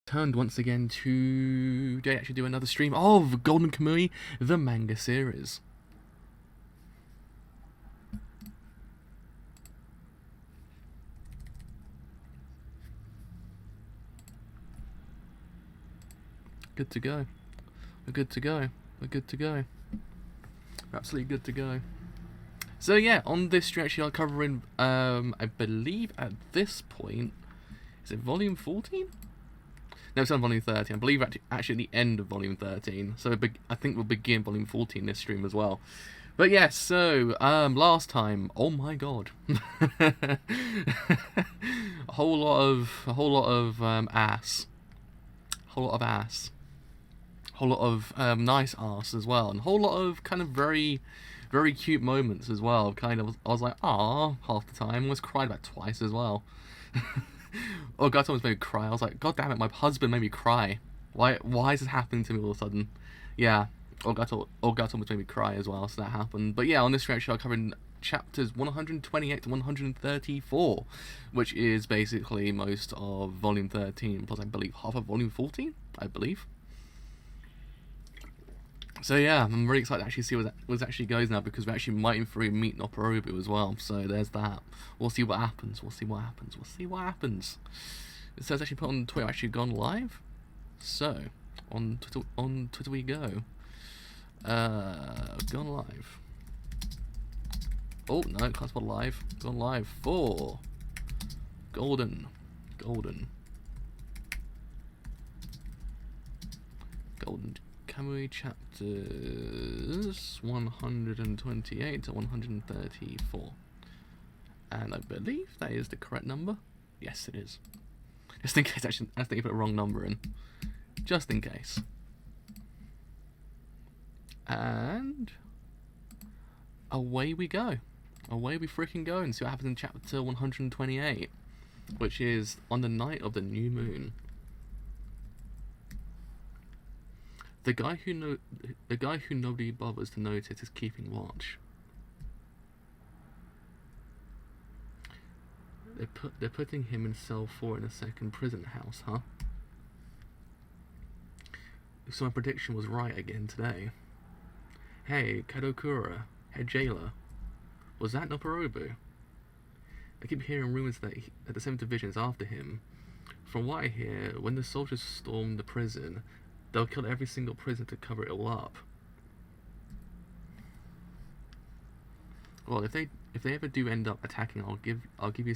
Turned once again to actually do another stream of Golden Kamuy, the manga series. Good to go. We're good to go. We're good to go. We're absolutely good to go. So yeah, on this stream actually I'm covering, I believe at this point, is it volume 14? No, it's on volume 13. I believe actually at the end of volume 13. So I think we'll begin volume 14 this stream as well. But yes, so last time, oh my god, a whole lot of ass, a whole lot of nice ass as well, and a whole lot of kind of very cute moments as well. Kind of, I was like, ah, half the time. I was cried about twice as well. Oh god, someone's made me cry. I was like, god damn it, my husband made me cry. Why is this happening to me all of a sudden? Yeah, Gato almost made me cry as well, so that happened. But yeah, on this reaction I'll cover chapters 128 to 134, which is basically most of volume 13, plus I believe half of volume 14, I believe. So yeah, I'm really excited to actually see where this actually goes now, because we're actually mighty through meet Noporobu as well, so there's that. We'll see what happens, we'll see what happens. It says actually put on Twitter actually gone live. So, on Twitter we go. Gone live. Oh, no, can't spell live. Gone live for Golden Kamuy chapters 128 to 134. And I believe that is the correct number. Yes, it is. Just in case actually I think you put the wrong number in. Just in case. And away we go. Away we freaking go and see what happens in chapter 128, which is on the night of the new moon. The guy who nobody bothers to notice is keeping watch. They're putting him in cell 4 in a second prison house, huh? So my prediction was right again today. Hey, Kadokura, head jailer. Was that Noporobu? I keep hearing rumors that the 7th Division is after him. From what I hear, when the soldiers storm the prison, they'll kill every single prisoner to cover it all up. Well, if they ever do end up attacking, I'll give you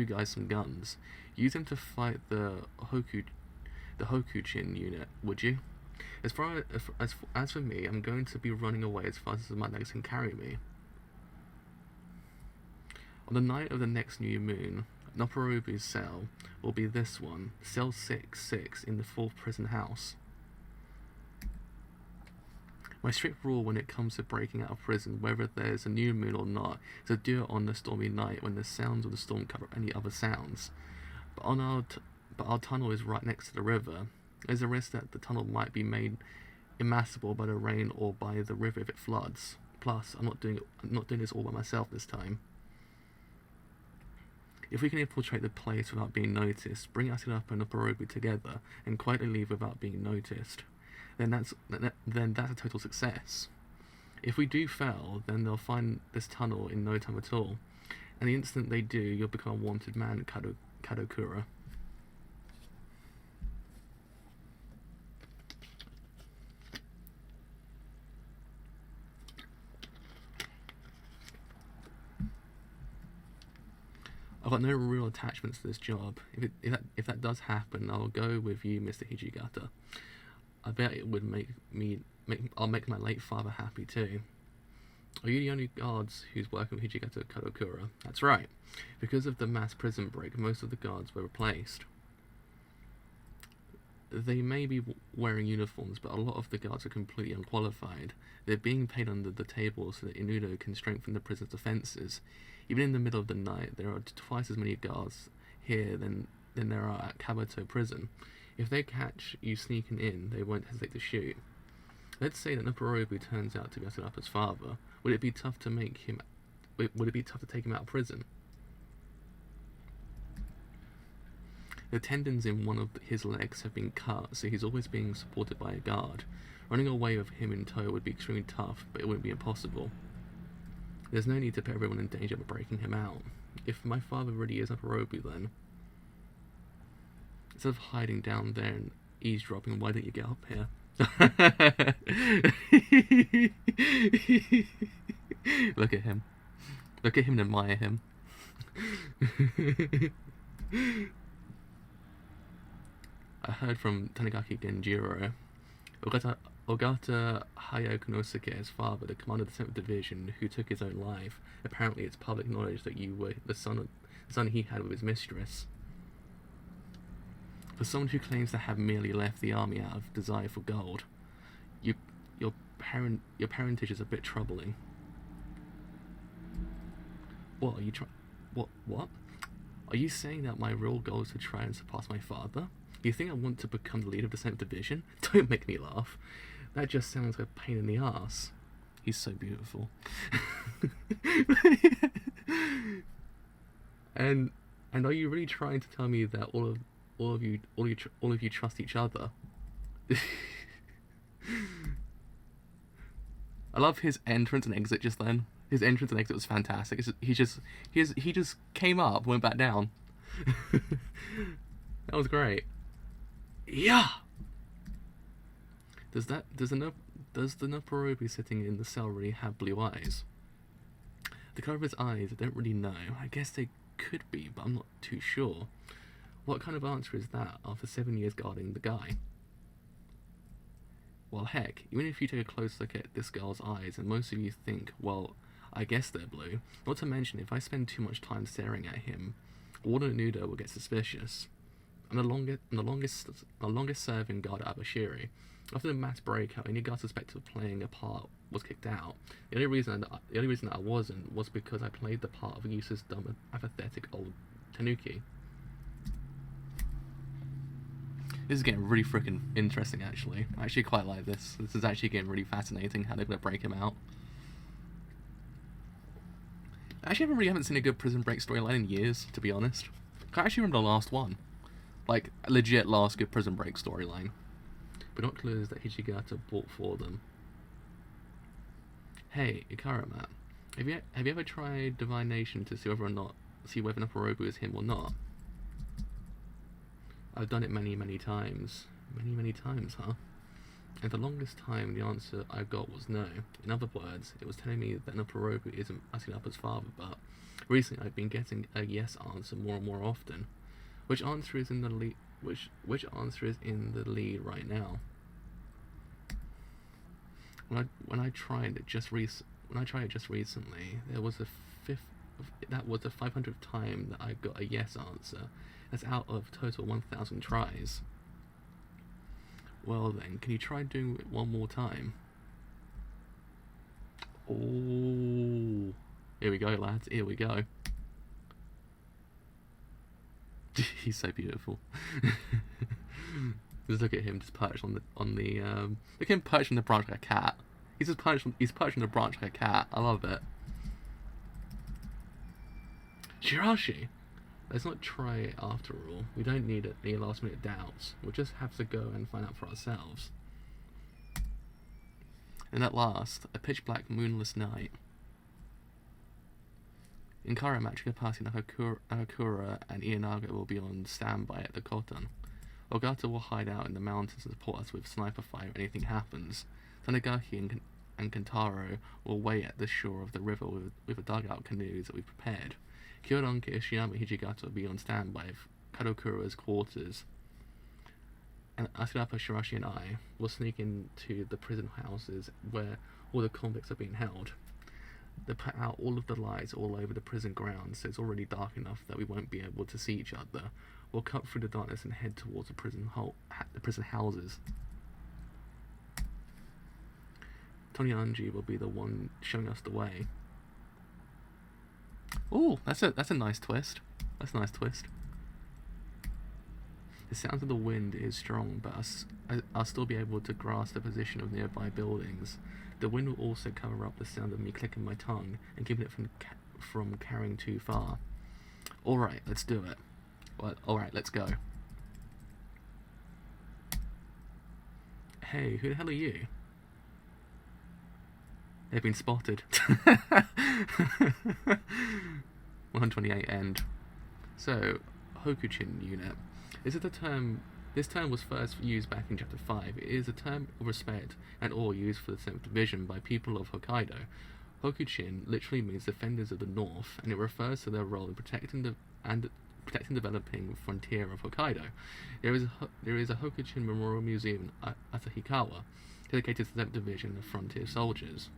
guys some guns. Use them to fight the Hokuchin unit, would you? As for me, I'm going to be running away as fast as my legs can carry me. On the night of the next new moon, Noporobu's cell will be this one, cell 6-6 in the 4th prison house. My strict rule when it comes to breaking out of prison, whether there's a new moon or not, is to do it on the stormy night when the sounds of the storm cover any other sounds. But our tunnel is right next to the river. There's a risk that the tunnel might be made impassable by the rain or by the river if it floods. Plus, I'm not doing this all by myself this time. If we can infiltrate the place without being noticed, bring Asilapa and Noporobu together, and quietly leave without being noticed, then that's a total success. If we do fail, then they'll find this tunnel in no time at all, and the instant they do, you'll become a wanted man, Kadokura. I've got no real attachments to this job. If that does happen, I'll go with you, Mr. Hijigata. I bet it would I'll make my late father happy too. Are you the only guards who's working with Hijigata Kadokura? That's right. Because of the mass prison break, most of the guards were replaced. They may be wearing uniforms, but a lot of the guards are completely unqualified. They're being paid under the table so that Inudo can strengthen the prison's defences. Even in the middle of the night, there are twice as many guards here than there are at Kabuto prison. If they catch you sneaking in, they won't hesitate to shoot. Let's say that Noporobu turns out to be Asilapa's father. Would it be tough to take him out of prison? The tendons in one of his legs have been cut, so he's always being supported by a guard. Running away with him in tow would be extremely tough, but it wouldn't be impossible. There's no need to put everyone in danger by breaking him out. If my father really is Aporobu, then instead of hiding down there and eavesdropping, why don't you get up here? Look at him. Look at him and admire him. I heard from Tanigaki Genjiro. Ogata Hayakunosuke's father, the commander of the 7th Division, who took his own life. Apparently it's public knowledge that you were the son he had with his mistress. For someone who claims to have merely left the army out of desire for gold, your parentage is a bit troubling. What are you What? Are you saying that my real goal is to try and surpass my father? You think I want to become the leader of the 7th Division? Don't make me laugh. That just sounds like a pain in the ass. He's so beautiful. and are you really trying to tell me that all of you trust each other? I love his entrance and exit just then. His entrance and exit was fantastic. He just came up, went back down. That was great. Yeah. Does the Noporobi sitting in the cell really have blue eyes? The colour of his eyes, I don't really know. I guess they could be, but I'm not too sure. What kind of answer is that after 7 years guarding the guy? Well, heck, even if you take a close look at this girl's eyes, and most of you think, well, I guess they're blue. Not to mention, if I spend too much time staring at him, Warden Nudo will get suspicious. I'm the longest serving guard at Abashiri. After the mass breakout, any guard suspected of playing a part was kicked out. The only reason that I wasn't was because I played the part of a useless, dumb, apathetic old tanuki. This is getting really freaking interesting, actually. I actually quite like this. This is actually getting really fascinating, how they're going to break him out. I actually haven't seen a good Prison Break storyline in years, to be honest. I actually remember the last one. Like, legit last good Prison Break storyline. Binoculars that Hijigata bought for them. Hey, Ikarama, have you ever tried divination to see whether Noporobu is him or not? I've done it many times. Many times, huh? And the longest time the answer I got was no. In other words, it was telling me that Noporobu isn't Asinapa's father, but recently I've been getting a yes answer more and more often. Which answer is in the lead? Which answer is in the lead right now? When I tried it just recently, that was the 500th time that I got a yes answer. That's out of total 1,000 tries. Well then, can you try doing it one more time? Oh, here we go, lads. Here we go. He's so beautiful. Just look at him, just perched on the look at him perched on the branch like a cat. He's perched on the branch like a cat. I love it. Shirashi, let's not try it after all. We don't need any last minute doubts. We'll just have to go and find out for ourselves. And at last, a pitch black moonless night. In Karamatri, Kapasi, Nakakura, and Ienaga will be on standby at the Kotan. Ogata will hide out in the mountains and support us with sniper fire if anything happens. Tanigaki and Kentaro will wait at the shore of the river with the dugout canoes that we've prepared. Kyoronka, Ishiyama, and Hijigata will be on standby at Kadokura's quarters. And Asirapa, Shirashi, and I will sneak into the prison houses where all the convicts are being held. They put out all of the lights all over the prison grounds, so it's already dark enough that we won't be able to see each other. We'll cut through the darkness and head towards the prison houses. Tony Anji will be the one showing us the way. Ooh, that's a nice twist. That's a nice twist. The sound of the wind is strong, but I'll still be able to grasp the position of nearby buildings. The wind will also cover up the sound of me clicking my tongue and keeping it from carrying too far. Alright, let's do it. Well, alright, let's go. Hey, who the hell are you? They've been spotted. 128 end. So, Hokuchin unit. This term was first used back in Chapter 5. It is a term of respect and awe used for the 7th Division by people of Hokkaido. Hokuchin literally means defenders of the North, and it refers to their role in protecting the developing frontier of Hokkaido. There is a Hokuchin Memorial Museum at Hikawa, dedicated to the 7th Division of Frontier Soldiers.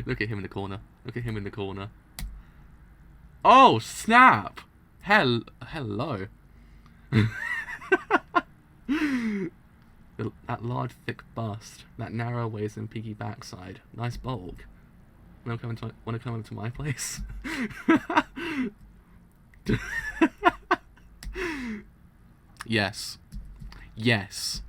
Look at him in the corner. Look at him in the corner. Oh, snap! Hello. That large, thick bust, that narrow waist and peaky backside. Nice bulk. Wanna come over to my place? Yes. Yes.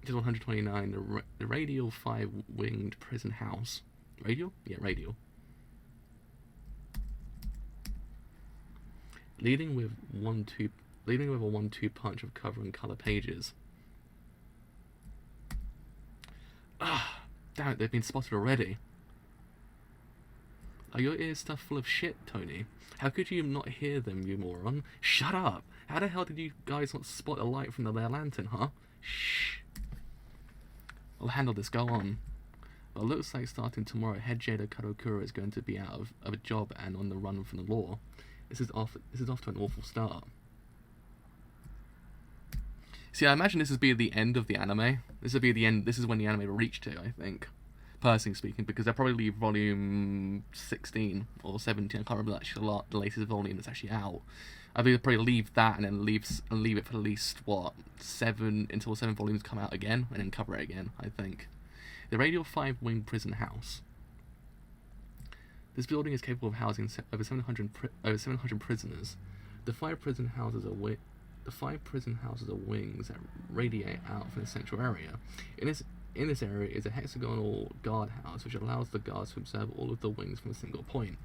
It is 129, the radial 5-winged prison house. Radial? Yeah, radial. Leading with a 1-2 punch of cover and colour pages. Ah, damn it, they've been spotted already. Are your ears stuffed full of shit, Tony? How could you not hear them, you moron? Shut up! How the hell did you guys not spot a light from the lantern, huh? Shh. I'll handle this, go on. Well, it looks like starting tomorrow, head jailer Kadokura is going to be out of a job and on the run from the law. This is off to an awful start. See, I imagine this would be the end of the anime. This would be the end. This is when the anime will reach to, I think. Personally speaking, because they'll probably leave volume 16 or 17. I can't remember actually the latest volume that's actually out. I think they'll probably leave that and then leave it for at least, what, 7 volumes come out again, and then cover it again, I think. The radial 5-wing prison house. This building is capable of housing over 700 prisoners. The 5 prison houses are wings that radiate out from the central area. In this area is a hexagonal guardhouse which allows the guards to observe all of the wings from a single point.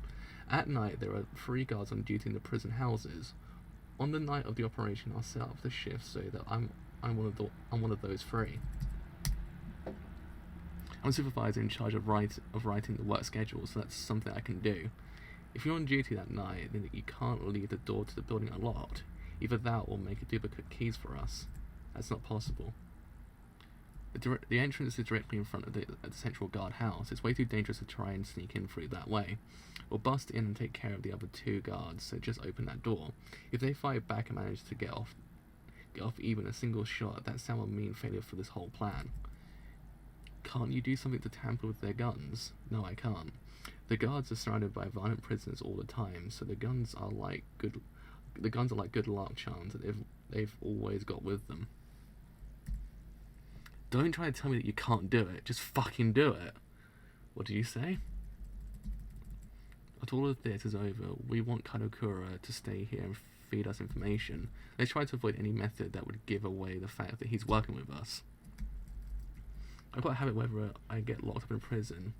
At night, there are 3 guards on duty in the prison houses. On the night of the operation, I'll set up the shift so that I'm one of those 3. I'm a supervisor in charge of writing the work schedule, so that's something I can do. If you're on duty that night, then you can't leave the door to the building unlocked. Either that or make a duplicate keys for us. That's not possible. The entrance is directly in front of the central guard house. It's way too dangerous to try and sneak in through that way. We'll bust in and take care of the other 2 guards, so just open that door. If they fight back and manage to get off even a single shot, that sound will mean failure for this whole plan. Can't you do something to tamper with their guns? No, I can't. The guards are surrounded by violent prisoners all the time, so the guns are like good luck charms that they've always got with them. Don't try to tell me that you can't do it. Just fucking do it. What do you say? After all of this is over, we want Kadokura to stay here and feed us information. They try to avoid any method that would give away the fact that he's working with us. I've got a habit whenever I get locked up in prison.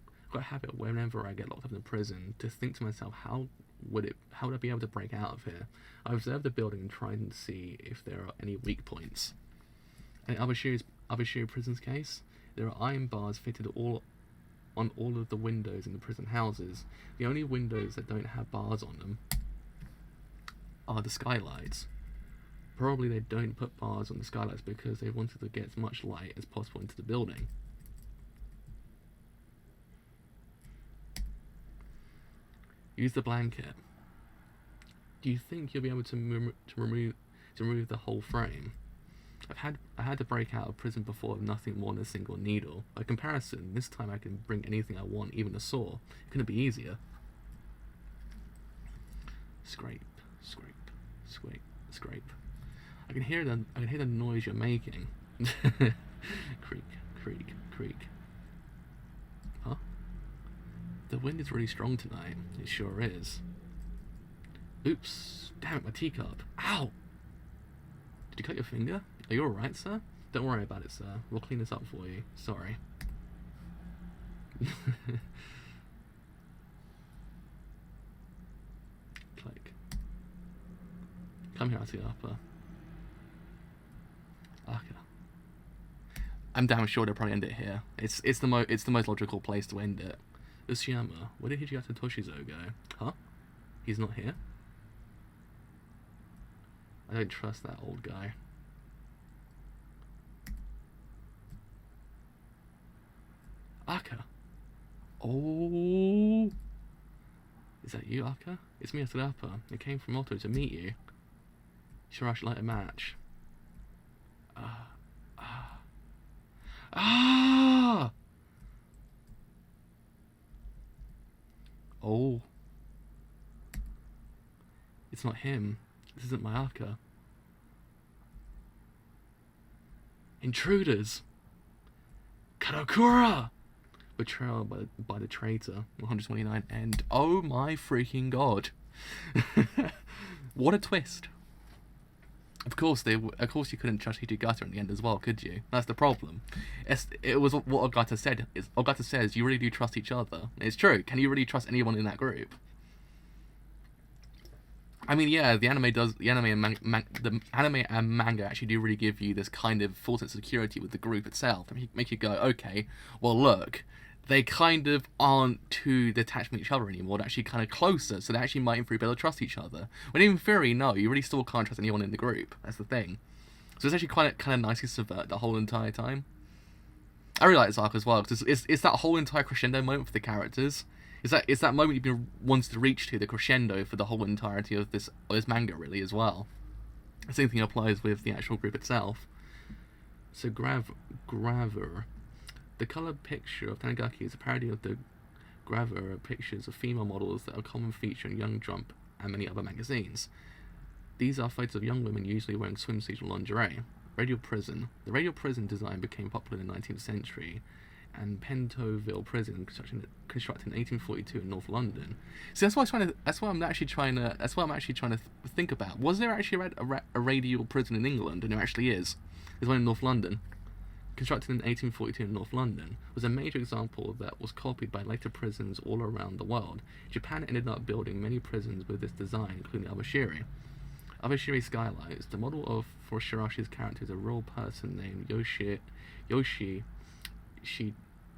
To think to myself, how would I be able to break out of here? I observe the building and try and see if there are any weak points. In Abashiri prison's case, there are iron bars fitted on all of the windows in the prison houses. The only windows that don't have bars on them are the skylights. Probably they don't put bars on the skylights because they wanted to get as much light as possible into the building. Use the blanket. Do you think you'll be able to remove the whole frame? I had to break out of prison before with nothing more than a single needle. By comparison, this time I can bring anything I want, even a saw. Couldn't it be easier? Scrape, scrape, scrape, scrape. I can hear the noise you're making. Creak, creak, creak. Huh? The wind is really strong tonight. It sure is. Oops! Damn it, my teacup. Ow! Did you cut your finger? Are you alright, sir? Don't worry about it, sir. We'll clean this up for you. Sorry. Come here, Asuyapa. Aka. I'm damn sure they'll probably end it here. It's the most logical place to end it. Usuyama, where did Hijigata Toshizo go? Huh? He's not here? I don't trust that old guy. Aka. Oh. Is that you, Aka? It's me, Asuyapa. I came from Otto to meet you. Sure, I should like a match. Oh. It's not him. This isn't my Aka. Intruders! Karakura! Betrayal by the traitor. 129 and oh my freaking god. What a twist. Of course you couldn't trust Hijigata in the end as well, could you? That's the problem. It was what Ogata said. Ogata says you really do trust each other. It's true. Can you really trust anyone in that group? I mean, yeah, the anime and manga actually do really give you this kind of false sense of security with the group itself. They make you go, okay, well look, they kind of aren't too detached from each other anymore. They're actually kind of closer, so they actually might in theory be able to trust each other. When in theory, no, you really still can't trust anyone in the group. That's the thing. So it's actually kind of nice to subvert the whole entire time. I really like this arc as well, because it's that whole entire crescendo moment for the characters. It's that moment you've been wanting to reach to, the crescendo for the whole entirety of this manga, really, as well. The same thing applies with the actual group itself. So Gravure. The colour picture of Tanigaki is a parody of the Gravure pictures of female models that are a common feature in Young Jump and many other magazines. These are photos of young women usually wearing swimsuits or lingerie. Radial Prison. The Radial Prison design became popular in the 19th century, and Pentonville Prison, constructed in 1842 in North London. See, that's what I'm actually trying to think about. Was there actually a radial prison in England? And there actually is. There's one in North London. Constructed in 1842 in North London, was a major example that was copied by later prisons all around the world. Japan ended up building many prisons with this design, including Abashiri. Abashiri skylights. The model for Shirashi's character is a real person named Yoshi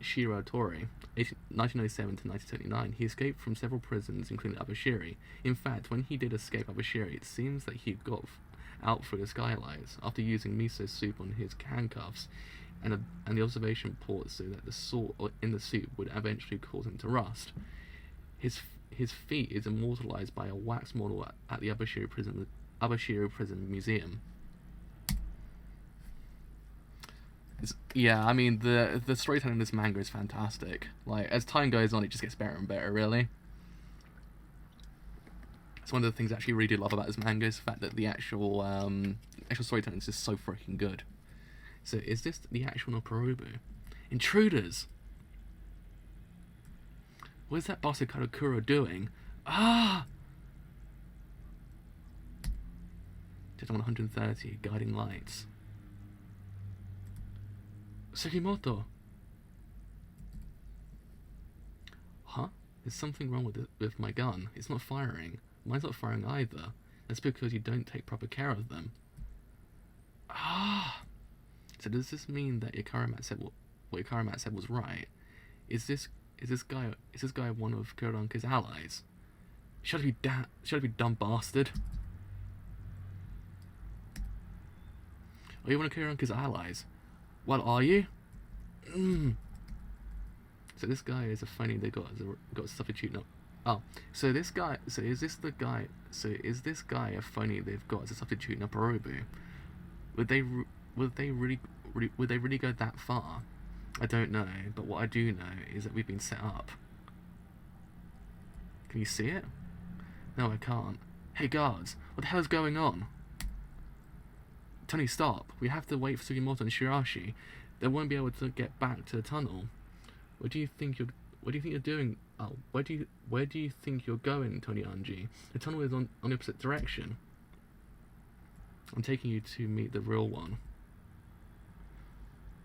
Shiratori, 1997 to 1979. He escaped from several prisons, including Abashiri. In fact, when he did escape Abashiri, it seems that he got out through the skylights after using miso soup on his handcuffs and the observation port so that the salt in the soup would eventually cause him to rust. His feat is immortalized by a wax model at the Abashiri Prison Museum. Yeah, I mean, the storytelling in this manga is fantastic. Like, as time goes on, it just gets better and better, really. It's one of the things I actually really do love about this manga, is the fact that the actual storytelling is just so freaking good. So, is this the actual Noporobu? Intruders! What is that bastard Karakura doing? Ah! Just 130, guiding lights. Sugimoto! Huh? There's something wrong with my gun. It's not firing. Mine's not firing either. That's because you don't take proper care of them. Ah! So does this mean that Ikaramat said what Ikaramat said was right? Is this guy one of Kuranka's allies? Should I be dumb bastard? Are you one of Kuranka's allies? What are you? So this guy is a phony they got a substitute. No. Oh, so is this guy a phony they've got as a substitute Noporobu? Would they really go that far? I don't know, but what I do know is that we've been set up. Can you see it? No, I can't. Hey guards, what the hell is going on? Tony, stop. We have to wait for Sugimoto and Shirashi. They won't be able to get back to the tunnel. What do you think you're doing? Oh, where do you think you're going, Tony Anji? The tunnel is on the opposite direction. I'm taking you to meet the real one.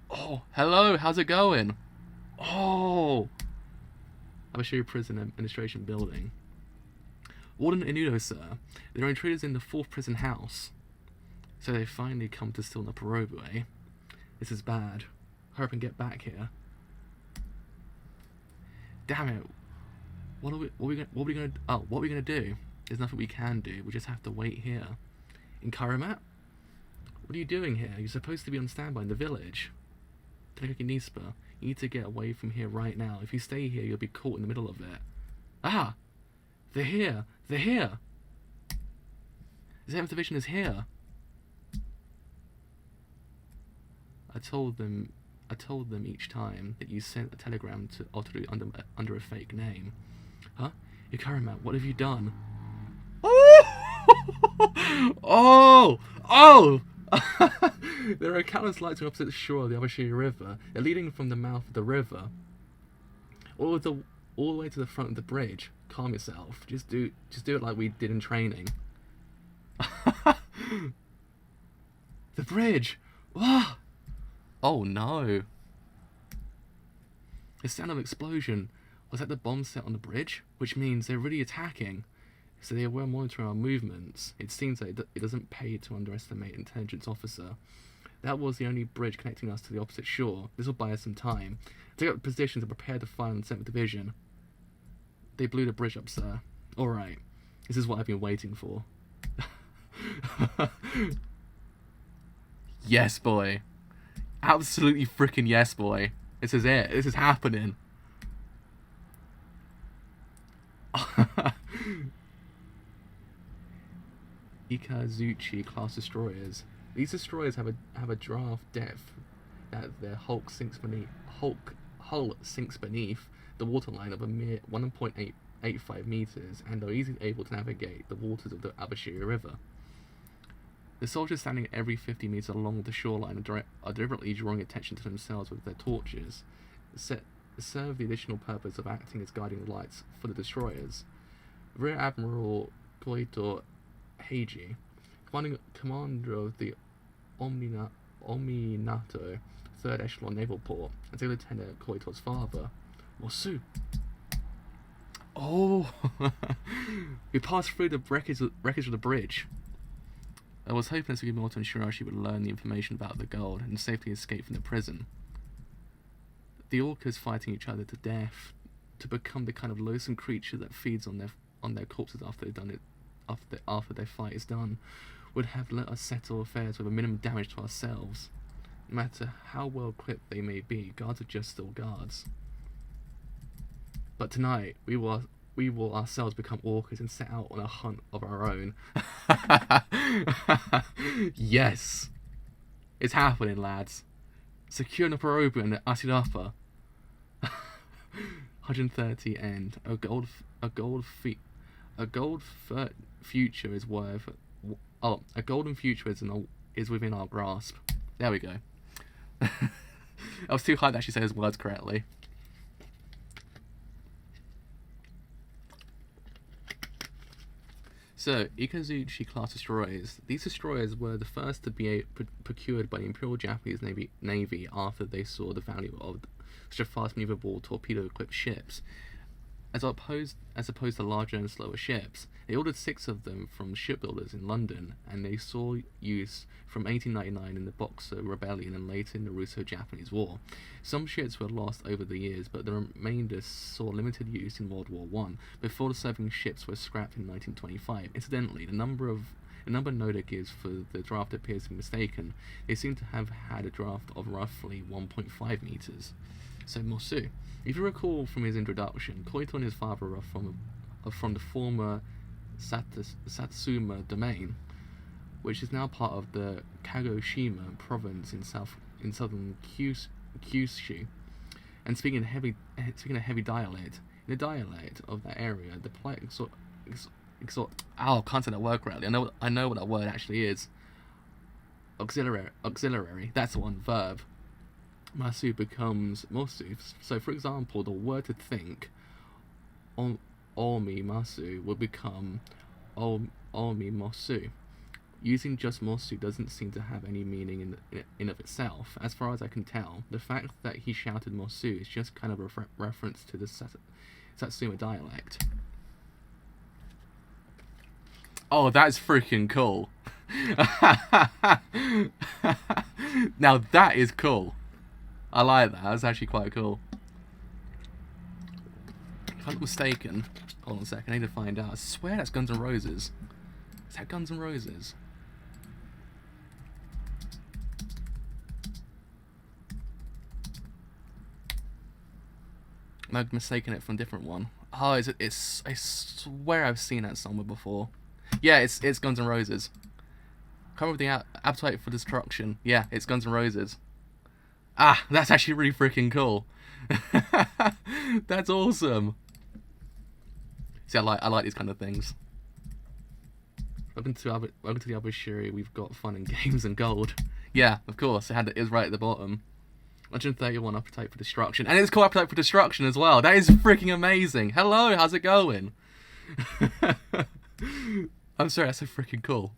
Oh, hello, how's it going? Oh! Abashiri Prison Administration Building. Warden Inudo, sir. There are intruders in the 4th prison house. So they finally come to steal Noporobu, eh? This is bad. Hurry up and get back here. Damn it. What are we gonna do? There's nothing we can do. We just have to wait here. In Karamat? What are you doing here? You're supposed to be on standby in the village. Nispa, you need to get away from here right now. If you stay here, you'll be caught in the middle of it. Ah! They're here! They're here! The 7th Division is here! I told them each time that you sent a telegram to Otaru under a fake name. Huh? Ikaramat, what have you done? Oh! Oh! There are countless lights on opposite the shore of the Abashiri River. They're leading from the mouth of the river all the way to the front of the bridge. Calm yourself. Just do it like we did in training. The bridge! Ah! Oh no! The sound of explosion. Was that the bomb set on the bridge? Which means they're really attacking. So they were monitoring our movements. It seems that it doesn't pay to underestimate an intelligence officer. That was the only bridge connecting us to the opposite shore. This will buy us some time. Take up positions and prepare to fire on the 7th Division. They blew the bridge up, sir. Alright. This is what I've been waiting for. Yes, boy. Absolutely freaking yes, boy. This is it. This is happening. Ikazuchi class destroyers. These destroyers have a draft depth that their hull sinks beneath the waterline of a mere 1.85 meters, and are easily able to navigate the waters of the Abashiri River. The soldiers standing every 50 meters along the shoreline are deliberately drawing attention to themselves with their torches, serve the additional purpose of acting as guiding lights for the destroyers. Rear Admiral Koito Heiji, commander of the Ominato 3rd Echelon Naval Port, and Lieutenant Koito's father, Mosu. Oh! We passed through the wreckage of the bridge. I was hoping this would be more to ensure she would learn the information about the gold and safely escape from the prison. The orcas fighting each other to death to become the kind of loathsome creature that feeds on their corpses after they've done it. After their fight is done, would have let us settle affairs with a minimum damage to ourselves. No matter how well equipped they may be, guards are just still guards. But tonight, we will ourselves become orcas and set out on a hunt of our own. Yes! It's happening, lads. Secure Noporobu and Asirapa. 130 end. A golden future is within our grasp. There we go. I was too hyped to actually say his words correctly. So, Ikazuchi class destroyers. These destroyers were the first to be procured by the Imperial Japanese Navy after they saw the value of such a fast maneuverable torpedo-equipped ships. As opposed to larger and slower ships. They ordered 6 of them from shipbuilders in London, and they saw use from 1899 in the Boxer Rebellion and later in the Russo-Japanese War. Some ships were lost over the years, but the remainder saw limited use in World War I, before the serving ships were scrapped in 1925. Incidentally, the number Noda gives for the draft appears to be mistaken. They seem to have had a draft of roughly 1.5 meters. So Mosu. If you recall from his introduction, Koito and his father are from the former Satsuma domain, which is now part of the Kagoshima province in southern Kyushu. And speaking a heavy dialect, in the dialect of that area, the polite can't say that word correctly. I know what that word actually is. Auxiliary. That's the one. Verb. Masu becomes Mosu. So, for example, the word to think, Omi Masu, would become Omi Mosu. Using just Mosu doesn't seem to have any meaning in of itself. As far as I can tell, the fact that he shouted Mosu is just kind of a reference to the Satsuma dialect. Oh, that's freaking cool. Now that is cool. I like that. That's actually quite cool. If I'm not mistaken, hold on a second, I need to find out. I swear that's Guns N' Roses. Is that Guns N' Roses? I've mistaken it for a different one. Oh, it's I swear I've seen that somewhere before. Yeah, it's Guns N' Roses. Come with the Appetite for Destruction. Yeah, it's Guns N' Roses. Ah, that's actually really freaking cool. That's awesome. See, I like these kind of things. Welcome to the Abashiri. We've got fun and games and gold. Yeah, of course. It was right at the bottom. 131 Appetite for Destruction, and it's called Appetite for Destruction as well. That is freaking amazing. Hello, how's it going? I'm sorry, that's so freaking cool.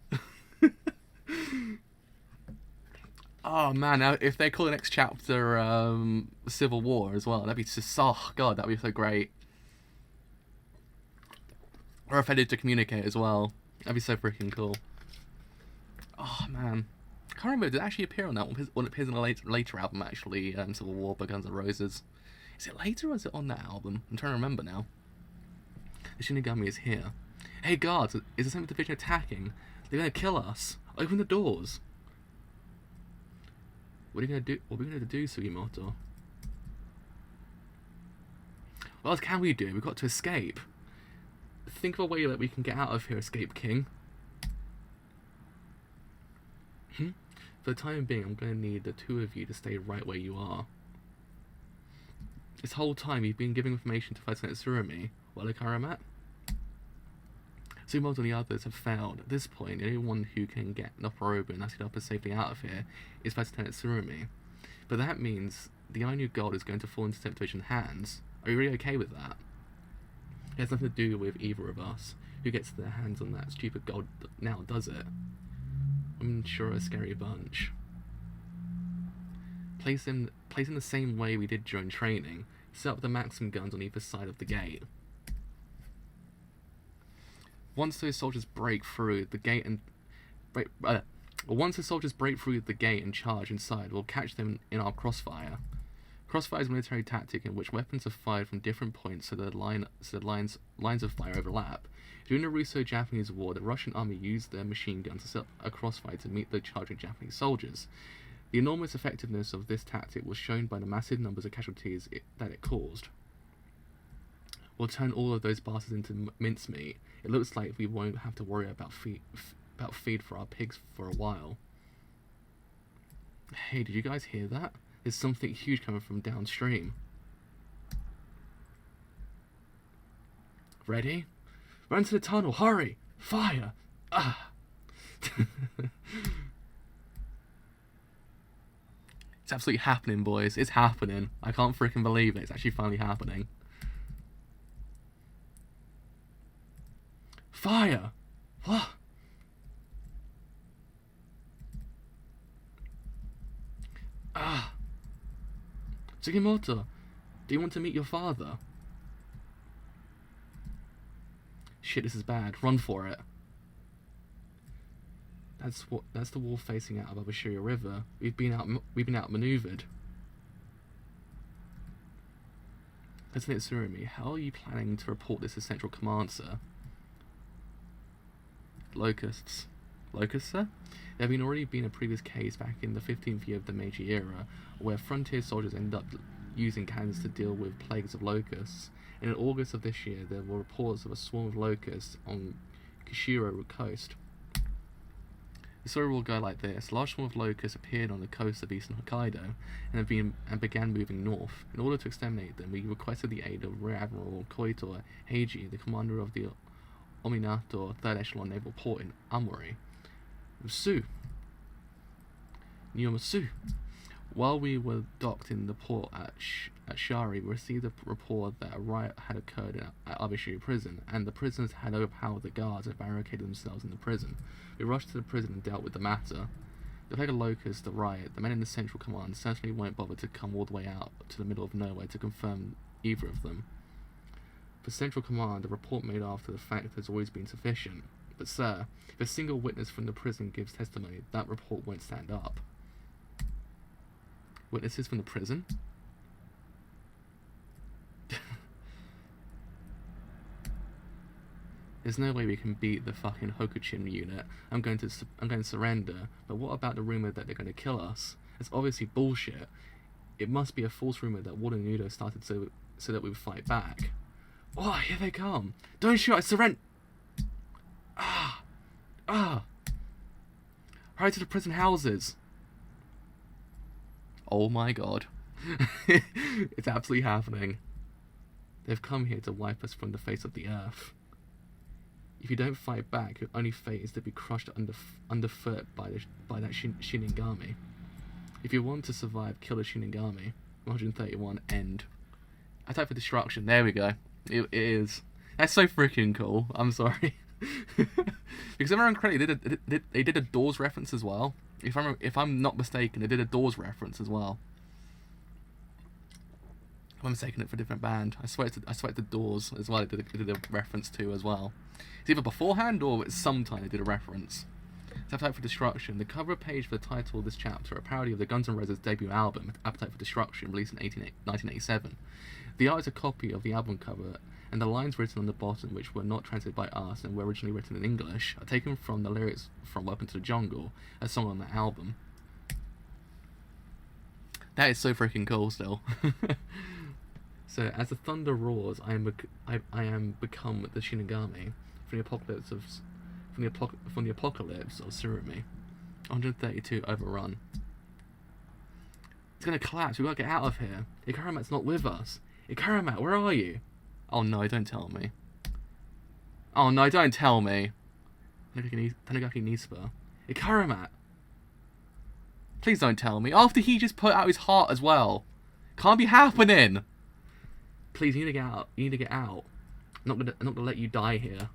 Oh man, now if they call the next chapter Civil War as well, that'd be just, oh god, that'd be so great. Or if they did to Communicate as well, that'd be so freaking cool. Oh man, I can't remember, did it actually appear on that one? It appears in a later album actually, Civil War by Guns N' Roses. Is it later or is it on that album? I'm trying to remember now. The Shinigami is here. Hey guards, is there something division attacking? They're gonna kill us. Open the doors. What are you gonna do? What are we gonna do, Sugimoto? What else can we do? We've got to escape. Think of a way that we can get out of here, Escape King. For the time being, I'm gonna need the two of you to stay right where you are. This whole time, you've been giving information to Lieutenant Tsurumi. Well, Karamat? Sugimoto and the others have failed. At this point, the only one who can get Noporobu and get us safely out of here is Lieutenant Tsurumi. But that means the Ainu Gold is going to fall into Temptation hands. Are you really okay with that? It has nothing to do with either of us. Who gets their hands on that stupid gold now, does it? I'm sure a scary bunch. Place in the same way we did during training. Set up the Maxim guns on either side of the gate. Once those soldiers break through the gate and charge inside, we'll catch them in our crossfire. Crossfire is a military tactic in which weapons are fired from different points so the lines of fire overlap. During the Russo-Japanese War, the Russian army used their machine guns to set up a crossfire to meet the charging Japanese soldiers. The enormous effectiveness of this tactic was shown by the massive numbers of casualties that it caused. We'll turn all of those bastards into mincemeat. It looks like we won't have to worry about feed for our pigs for a while. Hey, did you guys hear that? There's something huge coming from downstream. Ready? Run to the tunnel, hurry! Fire! Ah! It's absolutely happening, boys. It's happening. I can't freaking believe it. It's actually finally happening. Fire! What? Ah! Sugimoto, do you want to meet your father? Shit, this is bad. Run for it. That's the wall facing out of Abashiri River. We've been outmaneuvered. Lieutenant Tsurumi, how are you planning to report this to Central Command, sir? Locusts. Locusts, sir? There have already been a previous case back in the 15th year of the Meiji era, where frontier soldiers ended up using cannons to deal with plagues of locusts. And in August of this year, there were reports of a swarm of locusts on Kishiro coast. The story will go like this. A large swarm of locusts appeared on the coast of eastern Hokkaido and began moving north. In order to exterminate them, we requested the aid of Rear Admiral Koito Heiji, the commander of the Ominato 3rd Echelon Naval Port in Amori. Nyomasu. While we were docked in the port at Shari, we received a report that a riot had occurred at Abashiri prison, and the prisoners had overpowered the guards and barricaded themselves in the prison. We rushed to the prison and dealt with the matter. The plague of locusts, the riot, the men in the Central Command certainly won't bother to come all the way out to the middle of nowhere to confirm either of them. For Central Command, the report made after the fact has always been sufficient. But sir, if a single witness from the prison gives testimony, that report won't stand up. Witnesses from the prison? There's no way we can beat the fucking Hokuchin unit. I'm going to surrender. But what about the rumor that they're going to kill us? It's obviously bullshit. It must be a false rumor that Warden Nudo started so that we would fight back. Oh, here they come. Don't shoot, I surrender. Hurry to the prison houses. Oh my god. It's absolutely happening. They've come here to wipe us from the face of the earth. If you don't fight back, your only fate is to be crushed underfoot by that Shinigami. If you want to survive, kill the Shinigami. 131, end. Attack for destruction. There we go. It is. That's so freaking cool. I'm sorry. Because everyone credit they did a Doors reference as well. If I'm not mistaken, they did a Doors reference as well. If I'm mistaken it for a different band, I swear it's the Doors as well. They did a reference to as well. It's either beforehand or it's sometime they did a reference. It's Appetite for Destruction. The cover page for the title of this chapter, a parody of the Guns N' Roses debut album, Appetite for Destruction, released in 1987. The art is a copy of the album cover, and the lines written on the bottom, which were not translated by us and were originally written in English, are taken from the lyrics from Welcome to the Jungle, a song on the album. That is so freaking cool still. So, as the thunder roars, I am become the Shinigami from the apocalypse of Tsurumi. 132 overrun. It's gonna collapse. We gotta get out of here. Ikaramat's not with us. Ikaramat, where are you? Oh no, don't tell me. Oh no, don't tell me. Tanigaki Nispa. Ikaramat. Please don't tell me. After he just put out his heart as well. Can't be happening. Please, you need to get out. You need to get out. I'm not gonna let you die here.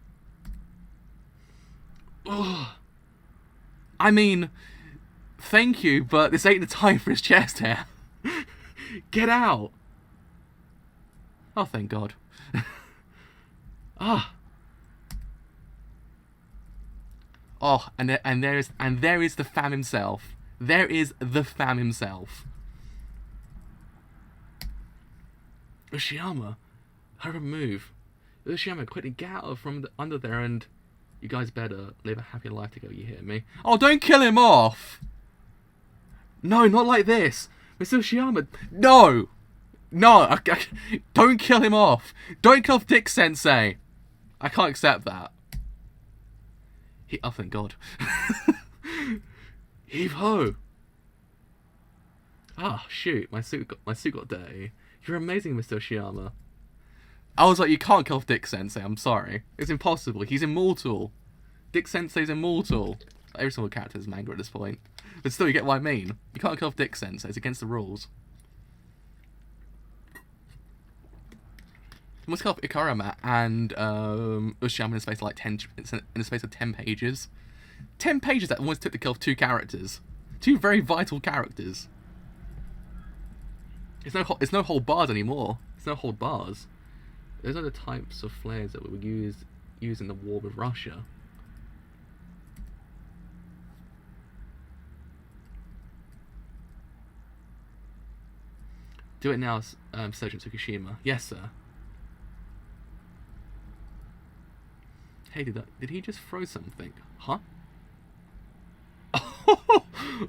Ugh. I mean, thank you, but this ain't the time for his chest hair. Get out. Oh, thank God. Ah. Oh, and there is the fam himself. There is the fam himself. Ushiyama, hurry move. Ushiyama, quickly get out from under there and you guys better live a happy life together, you hear me? Oh, don't kill him off! No, not like this! Mr. Ushiyama, no! No, don't kill him off! Don't kill Dick Sensei! I can't accept that. Oh, thank God. Heave ho! Ah, shoot, my suit got dirty. You're amazing, Mr. Ushiyama. I was like, you can't kill Dick Sensei, I'm sorry. It's impossible, he's immortal. Dick Sensei's immortal. Every single character is manga at this point. But still, you get what I mean. You can't kill Dick Sensei, it's against the rules. You must kill off Ikaramat and Ushiyama in the space of like 10 pages. 10 pages that almost took to kill off 2 characters. 2 very vital characters. It's no hold bars anymore. It's no hold bars. Those are the types of flares that we were used in the war with Russia. Do it now, Sergeant Tsukushima. Yes, sir. Hey, did he just throw something? Huh?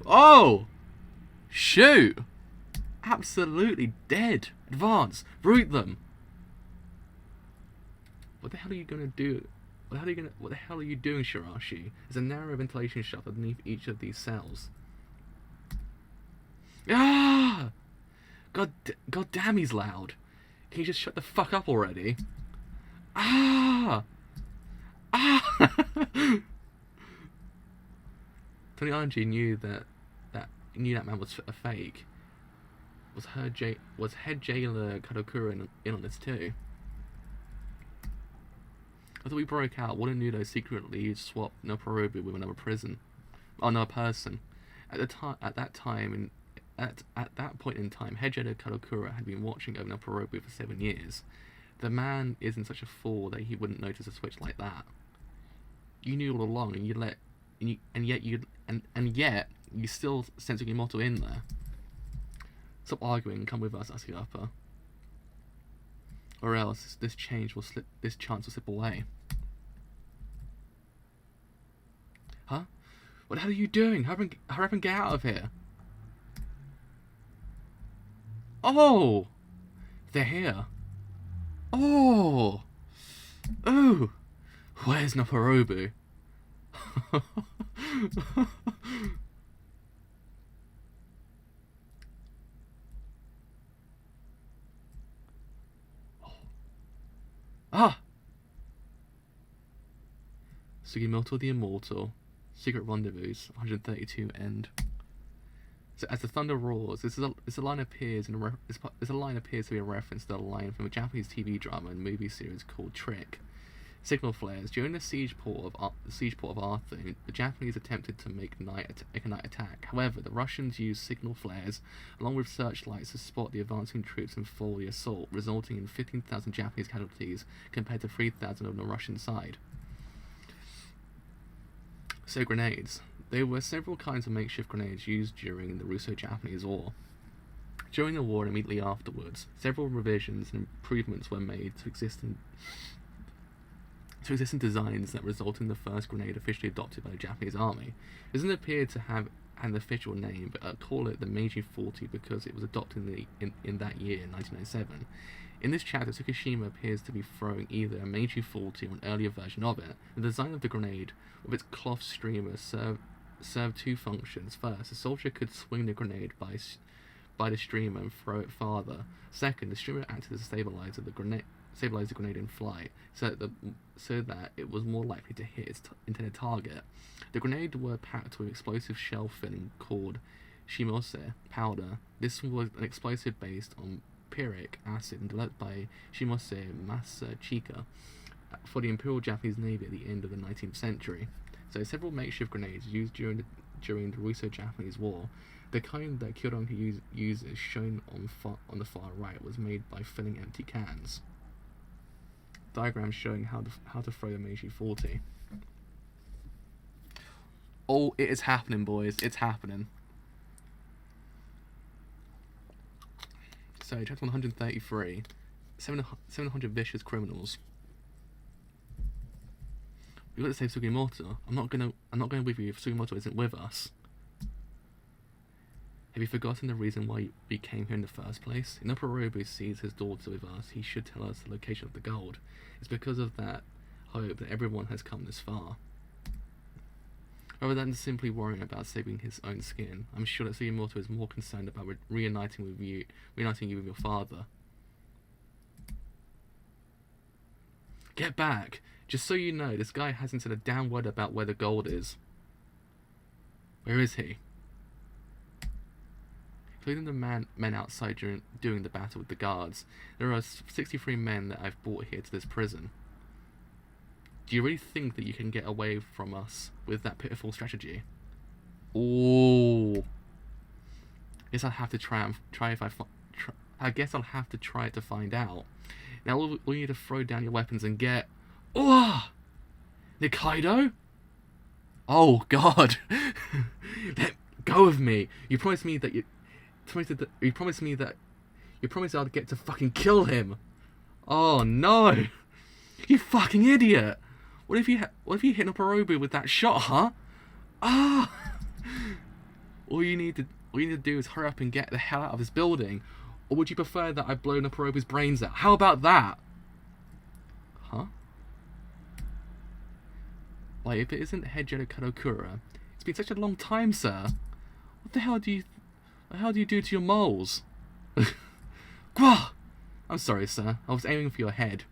Oh! Shoot! Absolutely dead. Advance. Root them. What the hell are you gonna do? What the hell are you doing, Shirashi? There's a narrow ventilation shaft underneath each of these cells. Ah! God damn, he's loud. Can you just shut the fuck up already? Ah! Ah! Tony Anji knew that man was a fake. Was head jailer Kadokura in on this too? After we broke out, Warden Nudo secretly swapped Noporobu with another person. Oh, another person. At that point in time, head jailer Kadokura had been watching over Noporobu for 7 years. The man isn't such a fool that he wouldn't notice a switch like that. you knew all along, and yet you still sent Sugimoto in there. Stop arguing and come with us, Ashiapa. Or else this chance will slip away. Huh? What the hell are you doing? Hurry up and get out of here. Oh! They're here. Oh! Oh! Where's Noporobu? Ah! Sugimoto the Immortal. Secret Rendezvous. 132 end. So as the thunder roars, this line appears to be a reference to a line from a Japanese TV drama and movie series called Trick. Signal flares. During the siege port of Arthur, the Japanese attempted to make a night attack. However, the Russians used signal flares along with searchlights to spot the advancing troops and foil the assault, resulting in 15,000 Japanese casualties compared to 3,000 on the Russian side. So grenades. There were several kinds of makeshift grenades used during the Russo-Japanese War. During the war and immediately afterwards, several revisions and improvements were made to existing designs that resulted in the first grenade officially adopted by the Japanese army. It doesn't appear to have an official name, but I'll call it the Meiji 40 because it was adopted in that year, 1997. In this chapter, Tsukishima appears to be throwing either a Meiji 40 or an earlier version of it. The design of the grenade, with its cloth streamer, served two functions. First, the soldier could swing the grenade by the streamer and throw it farther. Second, the streamer acted as a stabilize the grenade in flight, so that it was more likely to hit its intended target. The grenades were packed with explosive shell filling called shimose powder. This was an explosive based on pyrrhic acid and developed by Shimose Masachika for the Imperial Japanese Navy at the end of the 19th century. So several makeshift grenades used during the Russo-Japanese War. The kind that Kyoronki uses, shown on the far right, was made by filling empty cans. Diagram showing how to throw the Meiji 40. Oh, it is happening, boys. It's happening. So, chapter 133. 700 vicious criminals. We've got to save Sugimoto. I'm not going with you if Sugimoto isn't with us. Have you forgotten the reason why we came here in the first place? If Noporobu sees his daughter with us, he should tell us the location of the gold. It's because of that hope that everyone has come this far. Rather than simply worrying about saving his own skin, I'm sure that Sugimoto is more concerned about reuniting you with your father. Get back! Just so you know, this guy hasn't said a damn word about where the gold is. Where is he? Including the men outside during the battle with the guards, there are 63 men that I've brought here to this prison. Do you really think that you can get away from us with that pitiful strategy? Oh, guess I'll have to I guess I'll have to try to find out. Now all you need to throw down your weapons and get. Oh, Nikaido? Oh God, let go of me! You promised me that you promised I'd get to fucking kill him. Oh no! You fucking idiot! What if you hit Noporobu with that shot, huh? Ah! All you need to do is hurry up and get the hell out of this building. Or would you prefer that I blow Noporobu's brains out? How about that? Huh? Why, if it isn't Head Jedi Kadokura, it's been such a long time, sir. What the hell do you do to your moles? Gwah! I'm sorry, sir. I was aiming for your head.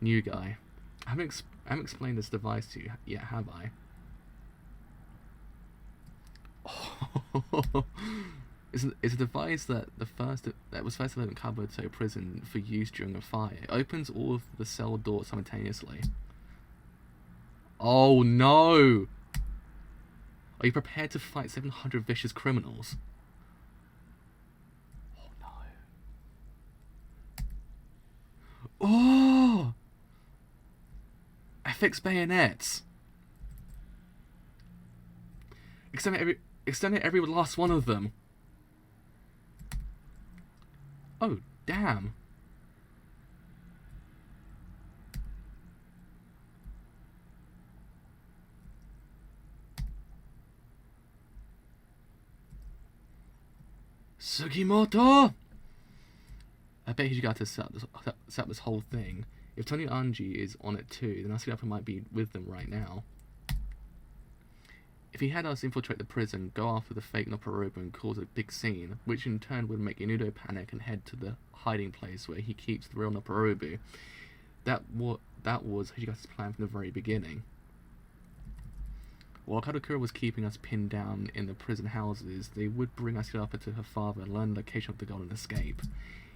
New guy. I haven't explained this device to you yet, have I? Oh. It's a device that was first developed in Kabuto prison for use during a fire. It opens all of the cell doors simultaneously. Oh no! Are you prepared to fight 700 vicious criminals? Oh no. Oh! I fixed bayonets. Exterminate every last one of them. Oh, damn. Sugimoto! I bet he's got to set up this whole thing. If Tony Anji is on it too, then Asirapa might be with them right now. If he had us infiltrate the prison, go after the fake Noporobo and cause a big scene, which in turn would make Inudo panic and head to the hiding place where he keeps the real Noporobo, that was Hijigata's plan from the very beginning. While Kadokura was keeping us pinned down in the prison houses, they would bring Asirapa to her father and learn the location of the Golden Escape.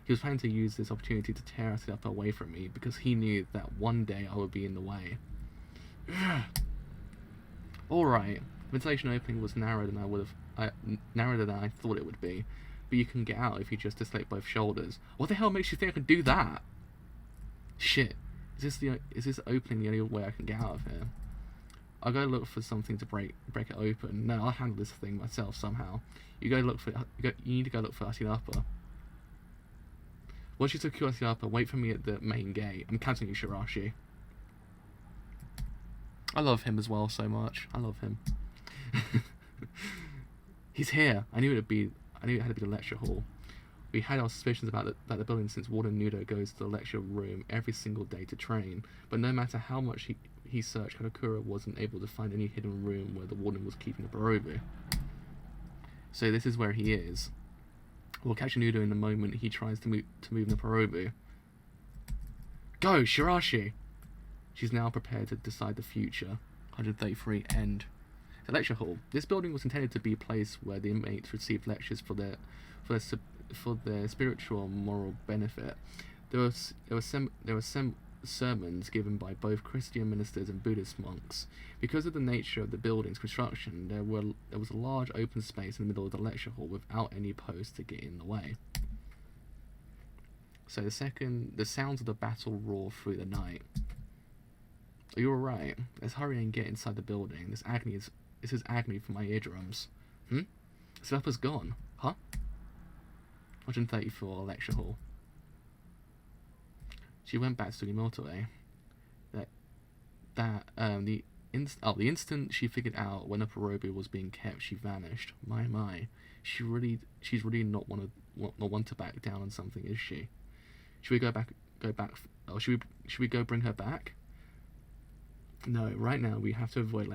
He was planning to use this opportunity to tear Asirapa away from me, because he knew that one day I would be in the way. Alright, the ventilation opening was narrower than I thought it would be, but you can get out if you just dislocate both shoulders. What the hell makes you think I can do that? Shit, is this opening the only way I can get out of here? I'll go look for something to break it open. No, I'll handle this thing myself somehow. You need to go look for Asirapa. Once you secure Asirapa, wait for me at the main gate. I'm counting you, Shirashi. I love him as well so much. I love him. He's here. I knew it had to be the lecture hall. We had our suspicions about the building since Warden Nudo goes to the lecture room every single day to train. But no matter how much he searched, Kadokura wasn't able to find any hidden room where the warden was keeping the Borobu. So this is where he is. We'll catch Nudo in the moment he tries to move the Borobu. Go, Shirashi! She's now prepared to decide the future. 133 end. The lecture hall. This building was intended to be a place where the inmates received lectures for their spiritual and moral benefit. There were sermons given by both Christian ministers and Buddhist monks. Because of the nature of the building's construction, there was a large open space in the middle of the lecture hall without any posts to get in the way. So the sounds of the battle roar through the night. Are you alright? Let's hurry and get inside the building. This is agony for my eardrums. Asirapa's gone. Huh? 134 lecture hall. She went back to Sugimoto, eh? The instant she figured out when Noporobo was being kept, she vanished. My. She's really not one to back down on something, is she? Should we go back? Oh, should we go bring her back? No, right now we have to avoid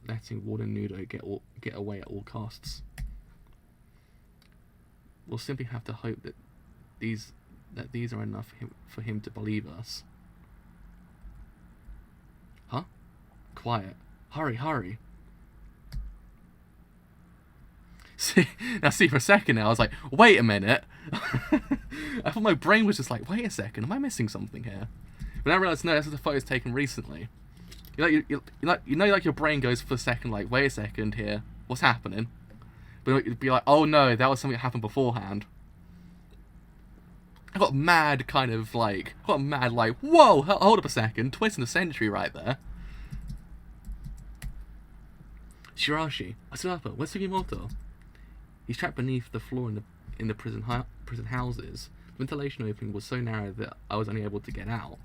letting Warden Nudo get away at all costs. We'll simply have to hope that these are enough for him to believe us. Huh? Quiet. Hurry. See, for a second now, I was like, wait a minute. I thought my brain was just like, wait a second, am I missing something here? But then I realised, no, this is a photo taken recently. Like your brain goes for a second, like, wait a second here, what's happening? But it'd be like, oh no, that was something that happened beforehand. I got mad, whoa, hold up a second, twist in the century right there. Shirashi, Asirapa, where's Sugimoto? He's trapped beneath the floor in the prison houses. The ventilation opening was so narrow that I was only able to get out.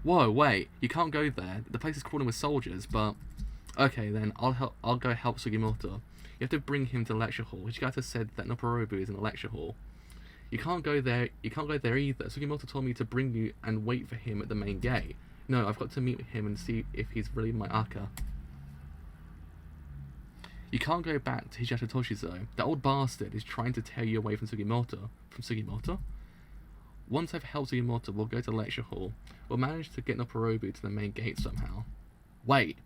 Whoa, wait, you can't go there. The place is crawling with soldiers, but... Okay, then, I'll go help Sugimoto. You have to bring him to the lecture hall. Hijigata said that Noporobo is in the lecture hall. You can't go there either. Sugimoto told me to bring you and wait for him at the main gate. No, I've got to meet him and see if he's really my Aka. You can't go back to Hijata Toshizo. That old bastard is trying to tear you away from Sugimoto. From Sugimoto? Once I've helped Sugimoto, we'll go to the lecture hall. We'll manage to get Noporobo to the main gate somehow. Wait.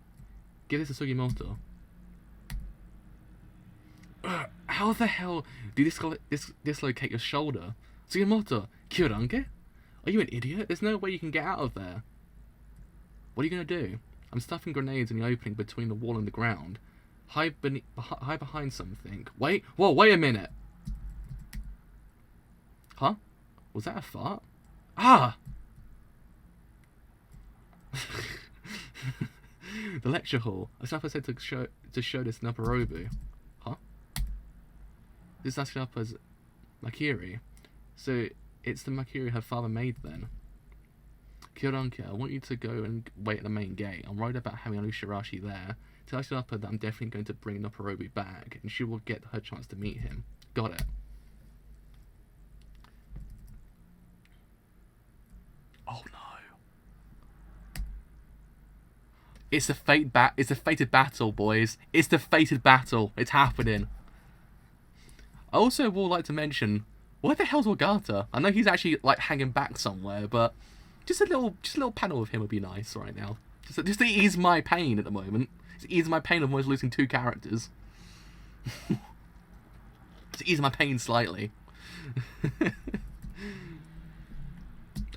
Give this to Sugimoto. How the hell do you dislocate your shoulder? Sugimoto, Kyorange? Are you an idiot? There's no way you can get out of there. What are you going to do? I'm stuffing grenades in the opening between the wall and the ground. Hide behind something. Wait a minute. Huh? Was that a fart? Ah! The lecture hall. A sniper said to show this Naparobu. Huh? This Asclepia's Makiri. So it's the Makiri her father made then. Kyoranke, I want you to go and wait at the main gate. I'm worried about having Anushirashi there. Tell Asclepia that I'm definitely going to bring Naparobu back, and she will get her chance to meet him. Got it. Oh no. It's the it's the fated battle, boys. It's the fated battle. It's happening. I also would like to mention, where the hell's Wagata? I know he's actually like hanging back somewhere, but just a little panel of him would be nice right now. Just to ease my pain at the moment. To ease my pain of almost losing 2 characters. To ease my pain slightly.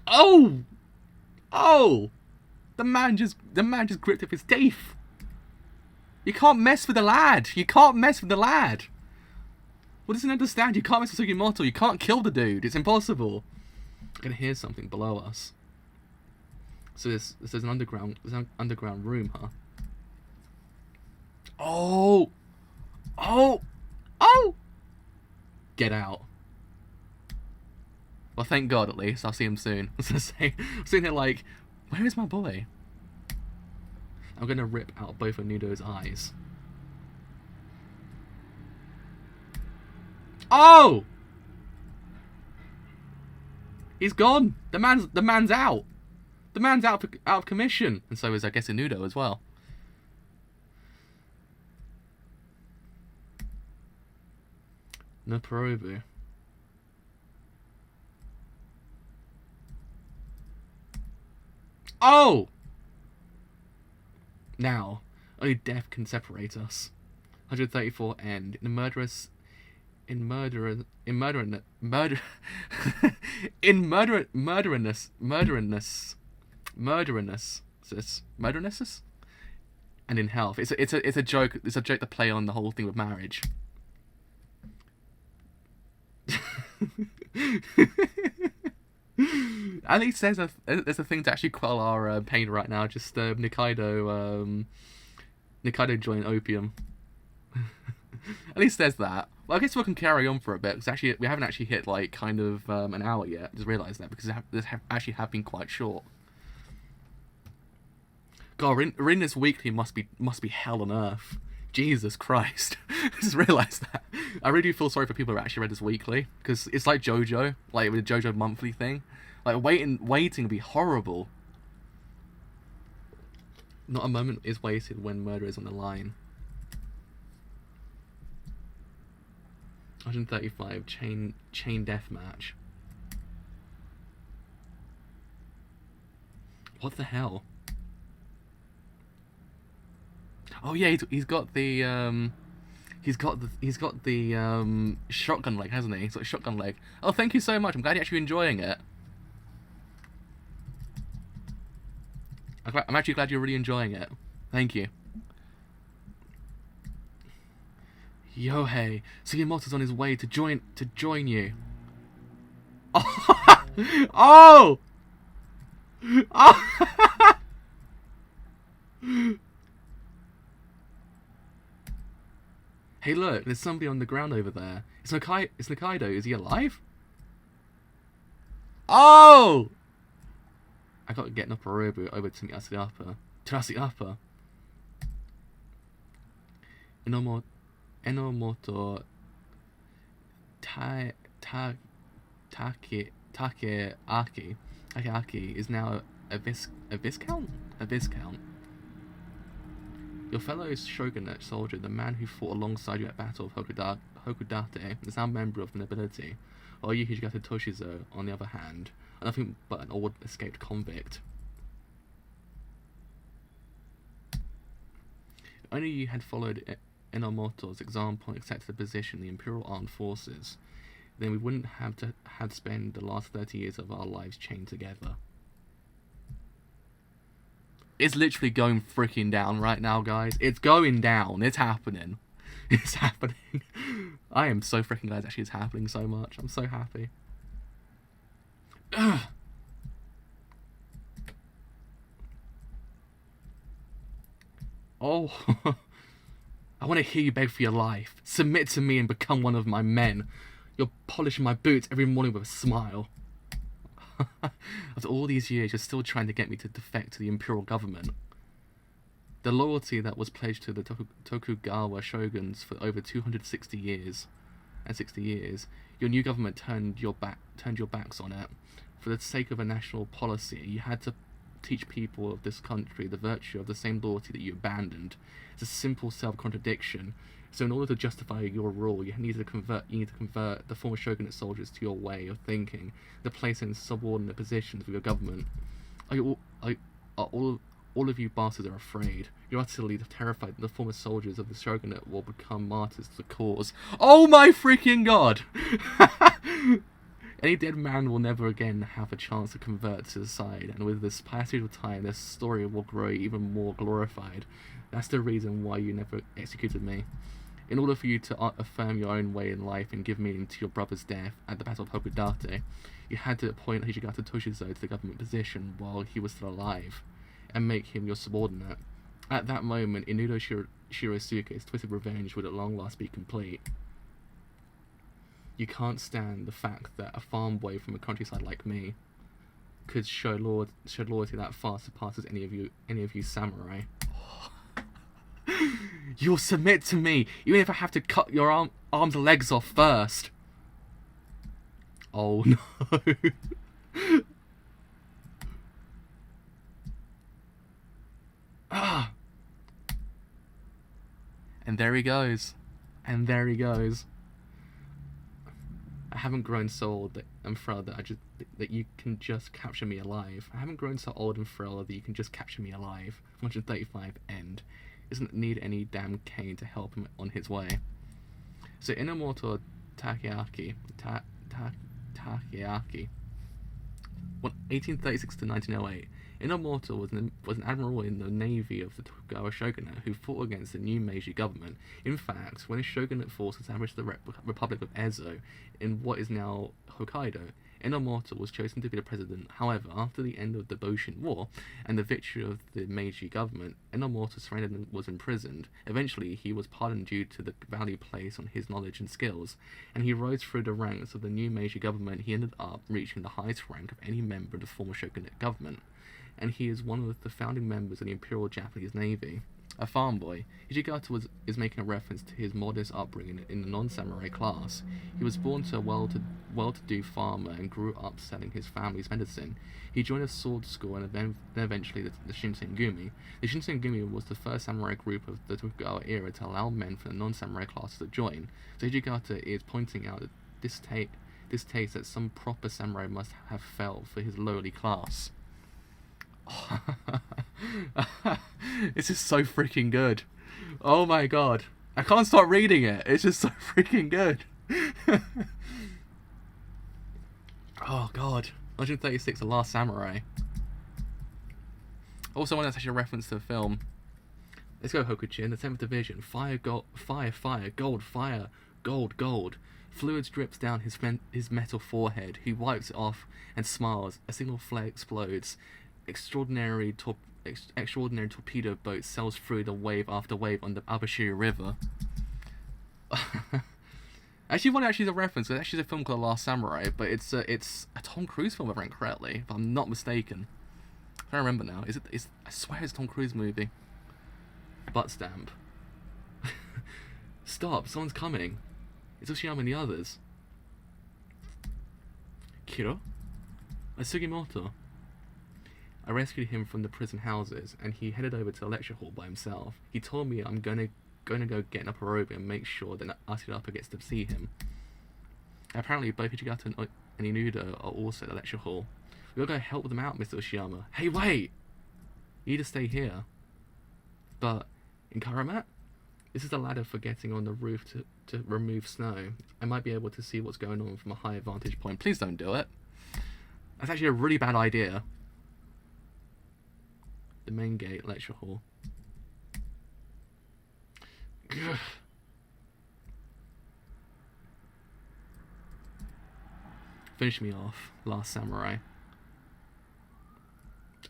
Oh! Oh! The man just gripped up his teeth. You can't mess with the lad. You can't mess with the lad. What doesn't understand? You can't mess with Sugimoto. You can't kill the dude. It's impossible. I can hear something below us. So there's an underground room, huh? Oh! Oh! Oh! Get out. Well, thank God, at least. I'll see him soon. I was gonna say, I'm sitting here like, where is my boy? I'm gonna rip out both of Nudo's eyes. Oh! He's gone. The man's out. The man's out of commission, and so is, I guess, Nudo as well. Naparobu. Oh! Now, only death can separate us. 134 end. In murderous... In murderiness... And in health. It's a joke. It's a joke to play on the whole thing with marriage. At least there's a thing to actually quell our pain right now. Just Nikaido joined opium. At least there's that. Well, I guess we can carry on for a bit because actually we haven't actually hit like kind of an hour yet. Just realised that because this actually have been quite short. God, reading this weekly must be hell on earth. Jesus Christ. I just realised that. I really do feel sorry for people who actually read this weekly, because it's like JoJo, like with the JoJo monthly thing. Like, waiting would be horrible. Not a moment is wasted when murder is on the line. 135, chain death match. What the hell? Oh yeah, he's got the shotgun leg, hasn't he? He's got a shotgun leg. Oh, thank you so much. I'm glad you're actually enjoying it. I'm actually glad you're really enjoying it. Thank you. Yohei, Sugimoto's on his way to join you. Oh! Oh! Oh! Hey, look, there's somebody on the ground over there. It's Nikaido. Is he alive? Oh! I gotta get Naparobu over to Asclepia. To Asclepia. Enomoto Takeaki is now a viscount? A viscount. Your fellow shogunate soldier, the man who fought alongside you at Battle of Hokudate, is now a member of the nobility, while you, Hijigata Toshizo, on the other hand, are nothing but an old escaped convict. If only you had followed Enomoto's example and accepted the position in the Imperial Armed Forces, then we wouldn't have to spend the last 30 years of our lives chained together. It's literally going freaking down right now, guys. It's going down. It's happening. It's happening. I am so freaking glad actually it's happening so much. I'm so happy. Ugh. Oh, I want to hear you beg for your life. Submit to me and become one of my men. You're polishing my boots every morning with a smile. After all these years, you're still trying to get me to defect to the imperial government. The loyalty that was pledged to the Tokugawa shoguns for over 260 years, your new government turned your backs on it. For the sake of a national policy, you had to teach people of this country the virtue of the same loyalty that you abandoned. It's a simple self-contradiction. So in order to justify your rule, you need to convert the former shogunate soldiers to your way of thinking, to place in subordinate positions with your government. All of you bastards are afraid. You're utterly terrified that the former soldiers of the shogunate will become martyrs to the cause. Oh my freaking god! Any dead man will never again have a chance to convert to the side, and with this passage of time, this story will grow even more glorified. That's the reason why you never executed me. In order for you to affirm your own way in life and give meaning to your brother's death at the Battle of Hokudate, you had to appoint Hijigata Toshizo to the government position while he was still alive, and make him your subordinate. At that moment, Inudo Shirosuke's twisted revenge would at long last be complete. You can't stand the fact that a farm boy from a countryside like me could show loyalty that far surpasses any of you samurai. You'll submit to me, even if I have to cut your arms and legs off first. Oh no. Ah. And there he goes. And there he goes. I haven't grown so old and frail that you can just capture me alive. I haven't grown so old and frail that you can just capture me alive. 135 end. Doesn't need any damn cane to help him on his way. So Inamoto Takeaki, 1836 to 1908. Inamoto was an admiral in the navy of the Tokugawa shogunate who fought against the new Meiji government. In fact, when the shogunate forces established the Republic of Ezo in what is now Hokkaido, Inamoto was chosen to be the president. However, after the end of the Boshin War and the victory of the Meiji government, Inamoto surrendered and was imprisoned. Eventually, he was pardoned due to the value placed on his knowledge and skills, and he rose through the ranks of the new Meiji government. He ended up reaching the highest rank of any member of the former shogunate government, and he is one of the founding members of the Imperial Japanese Navy. A farm boy, Hijigata is making a reference to his modest upbringing in the non-samurai class. He was born to a well-to-do farmer and grew up selling his family's medicine. He joined a sword school and then eventually the Shinsengumi. The Shinsengumi was the first samurai group of the Tokugawa era to allow men from the non-samurai classes to join. So Hijigata is pointing out that this taste that some proper samurai must have felt for his lowly class. This is so freaking good. Oh my god. I can't stop reading it. It's just so freaking good. Oh god. 136, The Last Samurai. Also one that's actually a reference to the film. Let's go, Hokujin. The 7th Division. Fire, gold, fire, fire, gold, fire, gold, gold. Fluids drips down his metal forehead. He wipes it off and smiles. A signal flare explodes. Extraordinary torpedo boat sails through the wave after wave on the Abashiri River. Actually, the reference. It's actually a film called The Last Samurai, but it's a Tom Cruise film, if I remember correctly, if I'm not mistaken. I don't remember now. I swear it's a Tom Cruise movie. Butt stamp. Stop! Someone's coming. It's Ushiyama and the others. Kiro? Sugimoto. I rescued him from the prison houses, and he headed over to the lecture hall by himself. He told me I'm going to go get an upper robe and make sure that Askidapa gets to see him. Apparently, both Hijigata and Inudo are also at the lecture hall. We'll go help them out, Mr. Ushiyama. Hey, wait! You need to stay here. But, in Karamat? This is the ladder for getting on the roof to remove snow. I might be able to see what's going on from a higher vantage point. Please don't do it. That's actually a really bad idea. The main gate, lecture hall. Ugh. Finish me off, Last Samurai.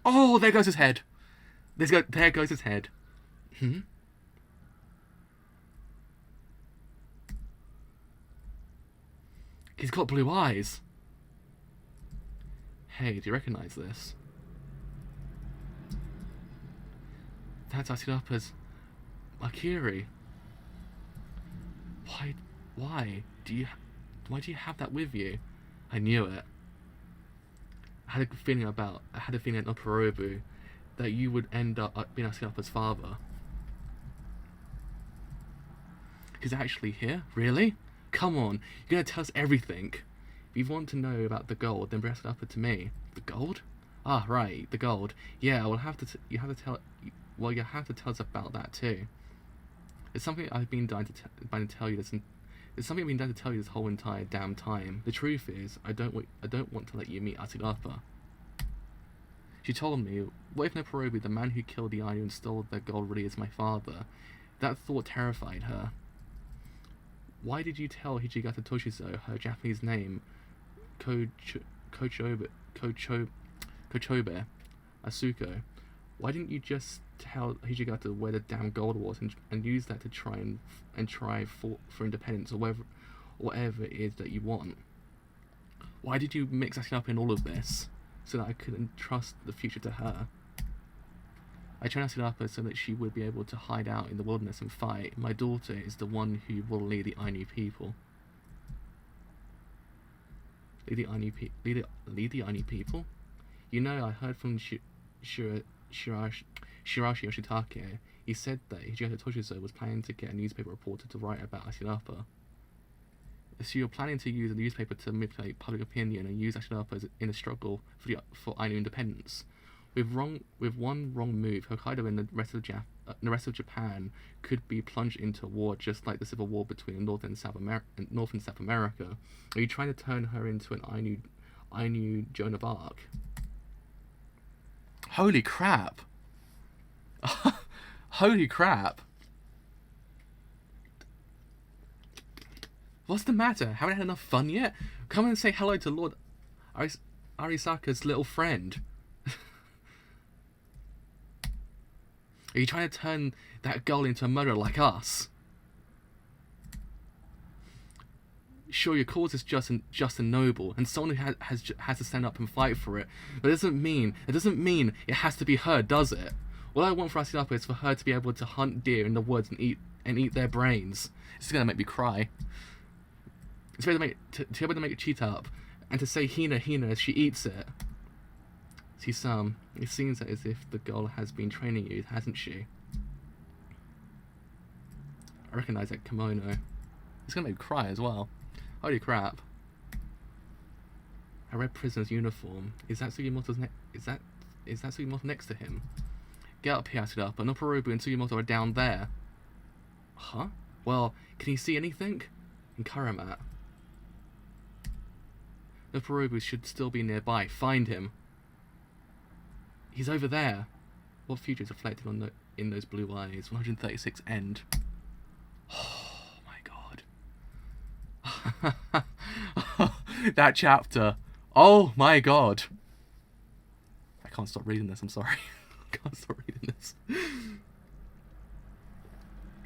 Oh, there goes his head. There goes his head. Hmm? He's got blue eyes. Hey, do you recognize this? That's Asirapa's Akiri. Why do you have that with you? I knew it. I had a feeling at Noporobu that you would end up being Asirapa's father. He's actually here? Really? Come on, you're gonna tell us everything. If you want to know about the gold, then bring Asirapa to me. The gold? Ah, right, the gold. Yeah, you have to tell us about that too. It's something I've been dying to tell you this. It's something I've been dying to tell you this whole entire damn time. The truth is, I don't want to let you meet Asirapa. She told me, what if Noporobu, the man who killed the Ainu and stole their gold, really is my father? That thought terrified her. Why did you tell Hijigata Toshizo her Japanese name, Kochobe Asuko? Why didn't you just tell Hijigata where the damn gold was and use that to try for independence or whatever it is that you want? Why did you mix us up in all of this so that I couldn't trust the future to her? I trained Asirapa so that she would be able to hide out in the wilderness and fight. My daughter is the one who will lead the Ainu people. Lead the Ainu people? You know, I heard from Shirashi Yoshitake. He said that Hijigata Toshizo was planning to get a newspaper reporter to write about Asirapa. So you're planning to use a newspaper to manipulate public opinion and use Asirapa in a struggle for Ainu independence. With one wrong move, Hokkaido and the rest of Japan could be plunged into war, just like the civil war between North and South America. Are you trying to turn her into an Ainu Joan of Arc? Holy crap! Holy crap! What's the matter? Haven't had enough fun yet? Come and say hello to Lord Arisaka's little friend. Are you trying to turn that girl into a murderer like us? Sure, your cause is just and noble, and someone who has to stand up and fight for it. But it doesn't mean it has to be her, does it? All I want for Asirapa is for her to be able to hunt deer in the woods and eat their brains. It's gonna make me cry. It's better to be able to make it cheat up, and to say Hina Hina as she eats it. See, Sam, it seems as if the girl has been training you, hasn't she? I recognise that kimono. It's gonna make me cry as well. Holy crap. A red prisoner's uniform. Is that Sugimoto's is that Sugimoto next to him? Get up here, Asirapa. Noporobu and Sugimoto are down there. Huh? Well, can you see anything? In Karamat. Noporobu should still be nearby. Find him. He's over there. What future is reflected in those blue eyes? 136 end. Oh my god. That chapter. Oh my god. I can't stop reading this, I'm sorry. I can't stop reading this.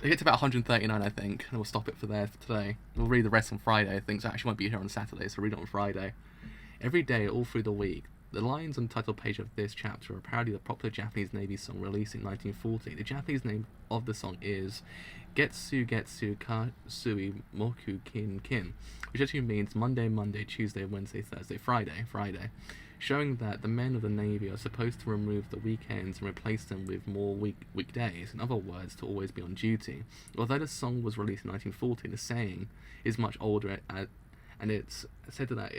I get to about 139, I think, and we'll stop it for there for today. We'll read the rest on Friday, I think, so I actually won't be here on Saturday, so read it on Friday. Every day, all through the week, the lines on the title page of this chapter are parody of the popular Japanese Navy song released in 1940. The Japanese name of the song is Getsu Getsu Kasui Moku Kin Kin, which actually means Monday, Monday, Tuesday, Wednesday, Thursday, Friday, showing that the men of the Navy are supposed to remove the weekends and replace them with more weekdays, in other words, to always be on duty. Although the song was released in 1940, the saying is much older, and it's said that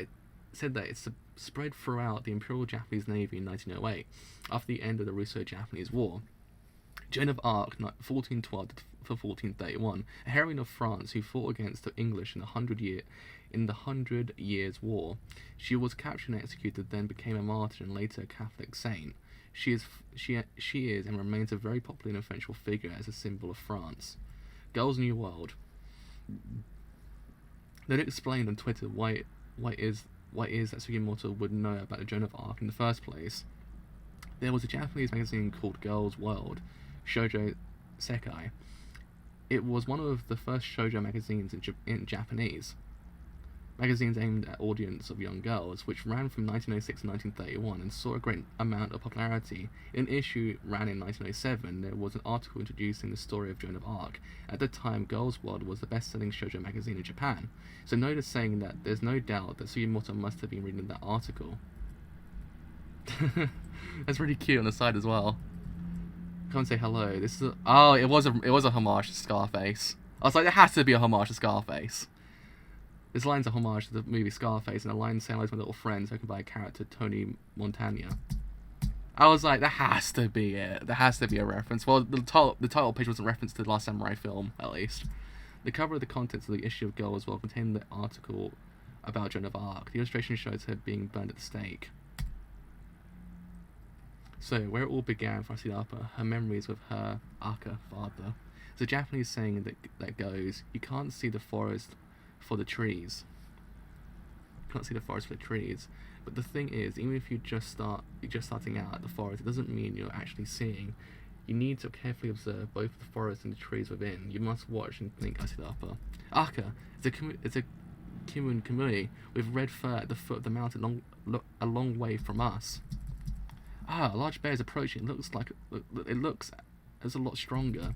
it's spread throughout the Imperial Japanese Navy in 1908, after the end of the Russo-Japanese War. Joan of Arc, 1412 to 1431, a heroine of France who fought against the English in the 100 Years' War. She was captured and executed, then became a martyr and later a Catholic saint. She is and remains a very popular and influential figure as a symbol of France. Girls' New World. They explained on Twitter why is that Sugimoto would know about the Joan of Arc in the first place. There was a Japanese magazine called Girls' World, shoujo Sekai. It was one of the first shoujo magazines in Japanese. Magazines aimed at audience of young girls, which ran from 1906 to 1931 and saw a great amount of popularity. An issue ran in 1907. There was an article introducing the story of Joan of Arc. At the time, Girls World was the best-selling shoujo magazine in Japan. So notice saying that there's no doubt that Sugimoto must have been reading that article. That's really cute on the side as well. Come and say hello. This is it was a homage to Scarface. I was like, there has to be a homage to Scarface. This line's a homage to the movie Scarface, and a line saying, "I like my little friend," spoken by a character, Tony Montana. I was like, there has to be it. There has to be a reference. Well, the title page was a reference to the Last Samurai film, at least. The cover of the contents of the issue of Girl as well contained the article about Joan of Arc. The illustration shows her being burned at the stake. So, where it all began for Asidapa, her memories with her Aka father. It's a Japanese saying that goes, "You can't see the forest for the trees." You can't see the forest for the trees. But the thing is, even if you're just starting out at the forest, it doesn't mean you're actually seeing. You need to carefully observe both the forest and the trees within. You must watch and think Asidapa. Aka is a Golden Kamuy with red fur at the foot of the mountain a long way from us. A large bear is approaching. It looks as a lot stronger.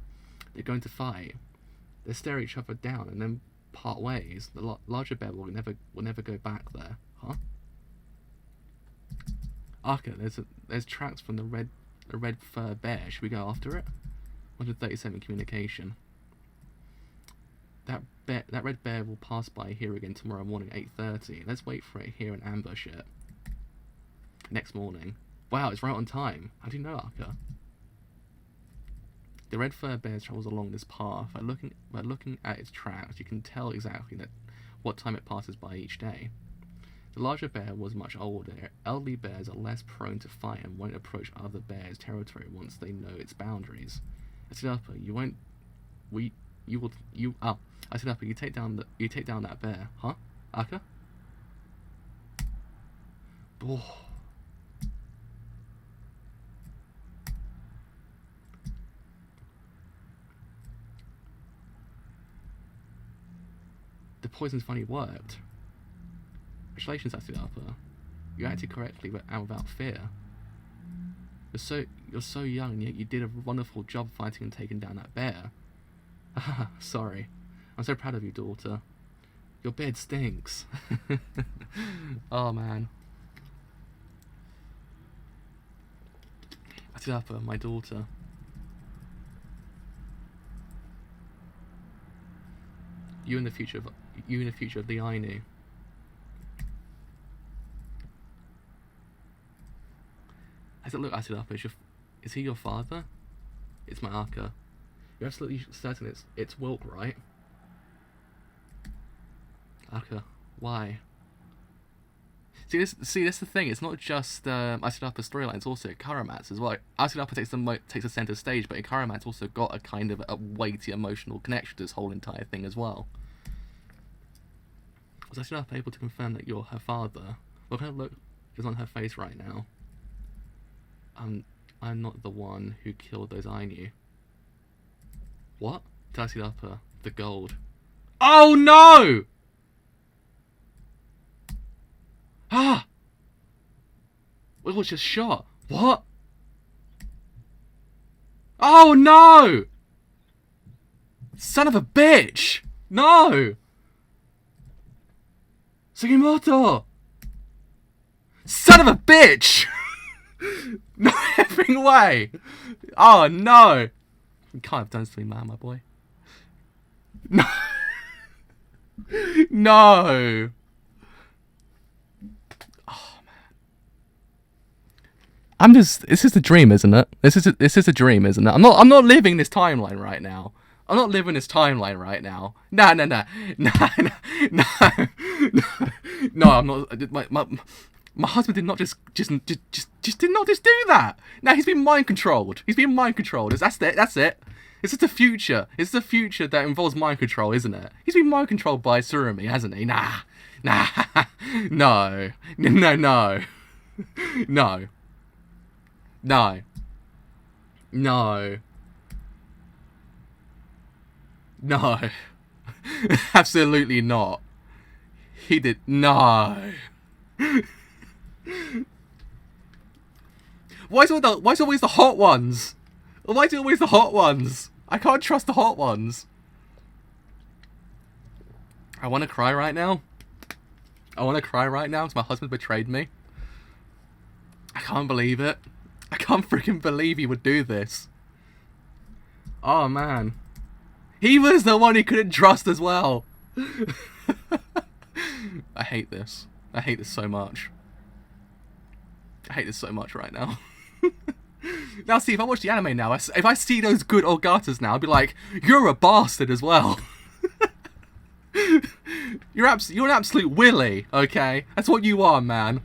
They're going to fight. They stare each other down and then part ways. The larger bear will never go back there. Huh? Aka, there's tracks from the red fur bear. Should we go after it? 137 communication. That red bear will pass by here again tomorrow morning at 8:30. Let's wait for it here and ambush it. Next morning. Wow, it's right on time. How do you know, Aka? The red fur bear travels along this path. By looking at its tracks, you can tell exactly what time it passes by each day. The larger bear was much older. Elderly bears are less prone to fight and won't approach other bears' territory once they know its boundaries. Asidapa, Asidapa, you take down that bear, huh? Aka? Oh. The poison's finally worked. Congratulations, Asidapa. You acted correctly and without fear. You're so young, and yet you did a wonderful job fighting and taking down that bear. Sorry. I'm so proud of you, daughter. Your bed stinks. Oh, man. Asidapa, my daughter. You in the future of the Ainu. As it look at it up, is he your father? It's my Aka. You're absolutely certain it's Wilk, right? Aka, why? See, that's the thing. It's not just Asidapa's storyline. It's also Karamat's as well. Asidapa takes the center stage, but Karamat's also got a kind of a weighty emotional connection to this whole entire thing as well. Was Asidapa able to confirm that you're her father? What kind of look is on her face right now? I'm not the one who killed those Ainu. What? Tell Asidapa the gold. Oh no! Ah! It was just shot. What? Oh no! Son of a bitch! No! Sugimoto! Son of a bitch! No effing way! Oh no! You can't have done this to me, man, my boy. No! No! This is the dream, isn't it? This is a dream, isn't it? I'm not living this timeline right now. I'm not living this timeline right now. No. No, I'm not. My husband did not just did not just do that. No, he's been mind controlled. He's been mind controlled. That's it. It's just the future. It's the future that involves mind control, isn't it? He's been mind controlled by Tsurumi, hasn't he? Nah. No. No. Absolutely not. He did. No. Why is it always the hot ones? Why is it always the hot ones? I can't trust the hot ones. I want to cry right now. I want to cry right now because my husband betrayed me. I can't believe it. I can't freaking believe he would do this. Oh, man. He was the one he couldn't trust as well. I hate this. I hate this so much. I hate this so much right now. Now, see, if I watch the anime now, if I see those good Ogatas now, I'll be like, you're a bastard as well. You're an absolute willy, okay? That's what you are, man.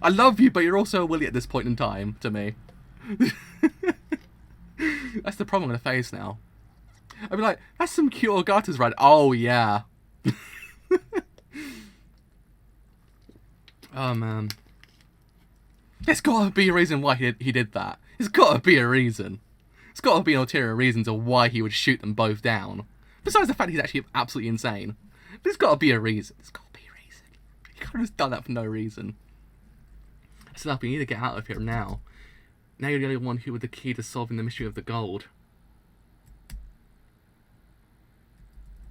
I love you, but you're also a willy at this point in time, to me. That's the problem I'm going to face now. I'll be like, that's some cute Ogatas, right? Oh, yeah. Oh, man. There's got to be a reason why he did that. There's got to be a reason. There's got to be an ulterior reason to why he would shoot them both down. Besides the fact he's actually absolutely insane. There's got to be a reason. There's got to be a reason. He could have just done that for no reason. That's enough. We need to get out of here now. Now you're the only one who with the key to solving the mystery of the gold.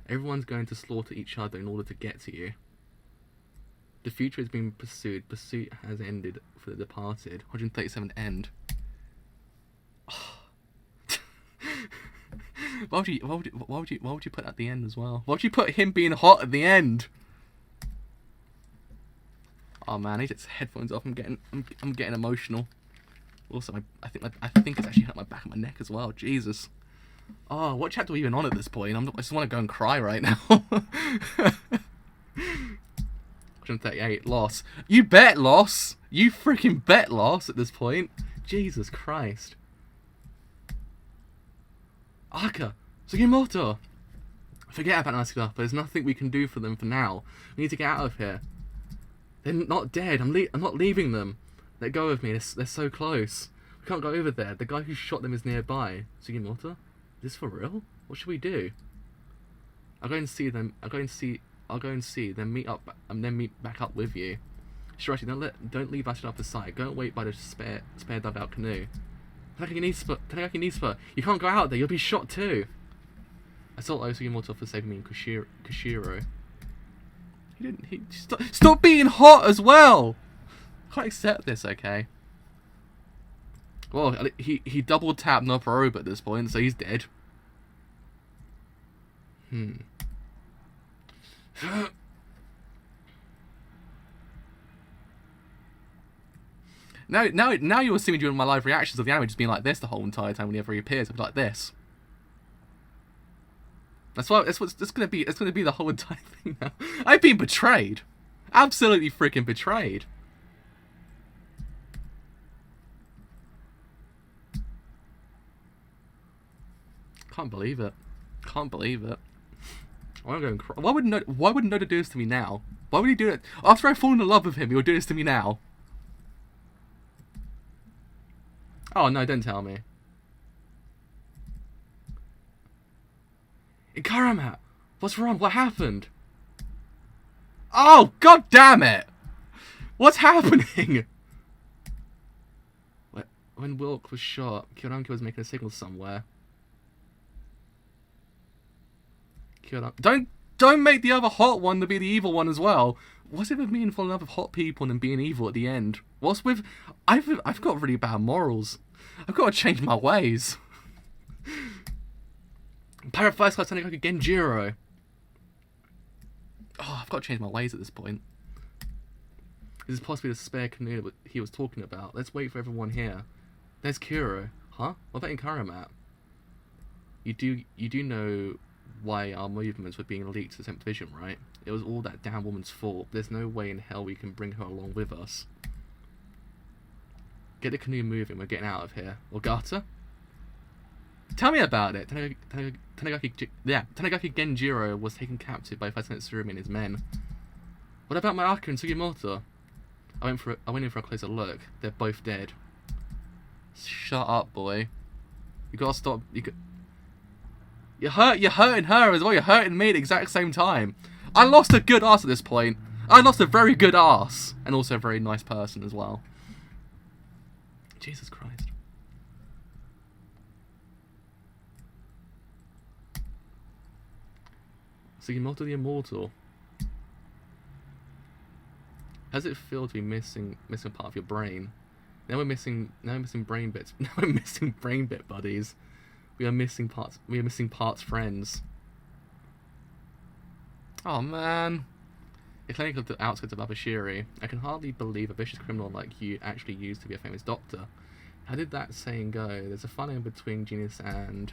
Everyone's going to slaughter each other in order to get to you. The future is being pursued. Pursuit has ended for the departed. 137 end. Why would you put that at the end as well? Why would you put him being hot at the end? Oh man, he gets headphones off. I'm getting emotional. Also, I think it's actually hurt my back and my neck as well. Jesus. Oh, what chapter are we even on at this point? I just want to go and cry right now. 138 loss. You bet loss. You freaking bet loss at this point. Jesus Christ. Aka, Sugimoto. Forget about that stuff. There's nothing we can do for them for now. We need to get out of here. They're not dead. I'm not leaving them. Let go of me. They're so close. We can't go over there. The guy who shot them is nearby. Sugimoto? Is this for real? What should we do? I'll go and see them. I'll go and see. Then meet up. Then meet back up with you. Shirashi, don't leave Ashton off the side. Go and wait by the spare dugout canoe. Tanaka Nispa, you can't go out there. You'll be shot too. I saw Sugimoto for saving me in Kushiro. Stop being hot as well. I can't accept this. Okay. Well, he double tapped Noporoba at this point, so he's dead. Now you'll see me doing my live reactions of the anime just being like this the whole entire time whenever he appears. I'll be like this. That's gonna be the whole entire thing now. I've been betrayed. Absolutely freaking betrayed. Can't believe it. Can't believe it. I'm going to cry. Why would Noda do this to me now? Why would he do it? After I've fallen in love with him, he would do this to me now. Oh no, don't tell me. Ikaramat! What's wrong? What happened? Oh, god damn it! What's happening? When Wilk was shot, Kyoranki was making a signal somewhere. Don't make the other hot one to be the evil one as well. What's it with me and falling in love with hot people and then being evil at the end? What's with... I've got really bad morals. I've got to change my ways. Pirate First Class sounding like a Genjiro. Oh, I've got to change my ways at this point. This is possibly the spare canoe that he was talking about. Let's wait for everyone here. There's Kuro. Huh? What about Ikaramat? You do know why our movements were being leaked to the 10th Division, right? It was all that damn woman's fault. There's no way in hell we can bring her along with us. Get the canoe moving. We're getting out of here. Ogata? Tell me about it. Tanigaki Genjiro was taken captive by Lieutenant Tsurumi and his men. What about Mayaka and Sugimoto? I went in for a closer look. They're both dead. Shut up, boy. You gotta stop. You're hurting her as well. You're hurting me at the exact same time. I lost a good ass at this point. I lost a very good ass. And also a very nice person as well. Jesus Christ. Sugimoto the Immortal. How does it feel to be missing part of your brain? Now we're missing brain bits. Now we're missing brain bit buddies. We are missing parts friends. Oh man. The clinic of the outskirts of Abashiri. I can hardly believe a vicious criminal like you actually used to be a famous doctor. How did that saying go? There's a fine line between genius and...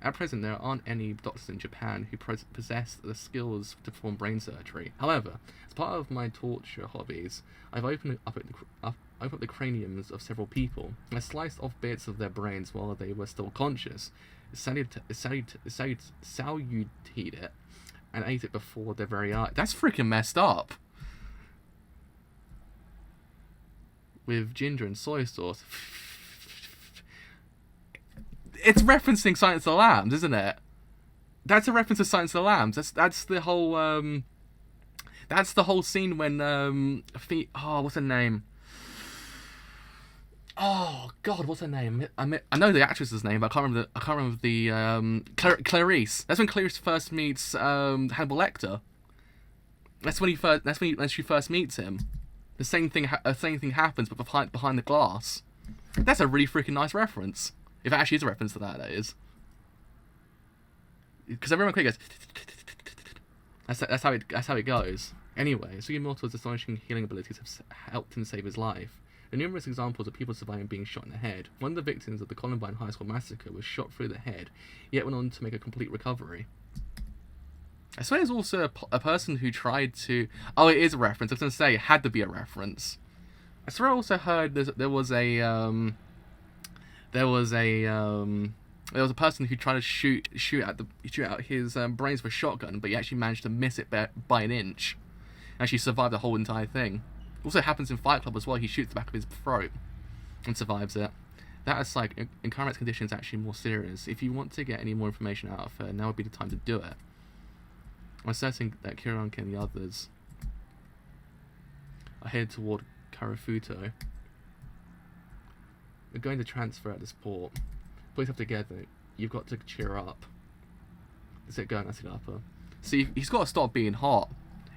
At present, there aren't any doctors in Japan who possess the skills to perform brain surgery. However, as part of my torture hobbies, I've opened up the craniums of several people. I sliced off bits of their brains while they were still conscious, salutated it, and ate it before their very eyes. That's freaking messed up. With ginger and soy sauce. It's referencing Silence of the Lambs, isn't it? That's a reference to Silence of the Lambs. That's the whole scene when what's her name? Oh God, what's her name? I know the actress's name, but I can't remember the Clarice. That's when Clarice first meets Hannibal Lecter. That's when she first meets him. The same thing happens, but behind the glass. That's a really freaking nice reference. If it actually is a reference to that, that is. Because everyone quick goes... That's how it goes. Anyway, Sugimoto's astonishing healing abilities have helped him save his life. There are numerous examples of people surviving being shot in the head. One of the victims of the Columbine High School massacre was shot through the head, yet went on to make a complete recovery. I swear there's also a person who tried to... Oh, it is a reference. I was going to say, it had to be a reference. I swear I also heard there was a person who tried to shoot out his brains with a shotgun, but he actually managed to miss it by an inch. Actually survived the whole entire thing. Also happens in Fight Club as well. He shoots the back of his throat and survives it. That aside, in Karamat's condition is actually more serious. If you want to get any more information out of her, now would be the time to do it. I'm certain that Kiranki and the others are headed toward Karafuto. We're going to transfer at this port. Put yourself together. You've got to cheer up. Is it going? That's it, upper. See, he's got to stop being hot.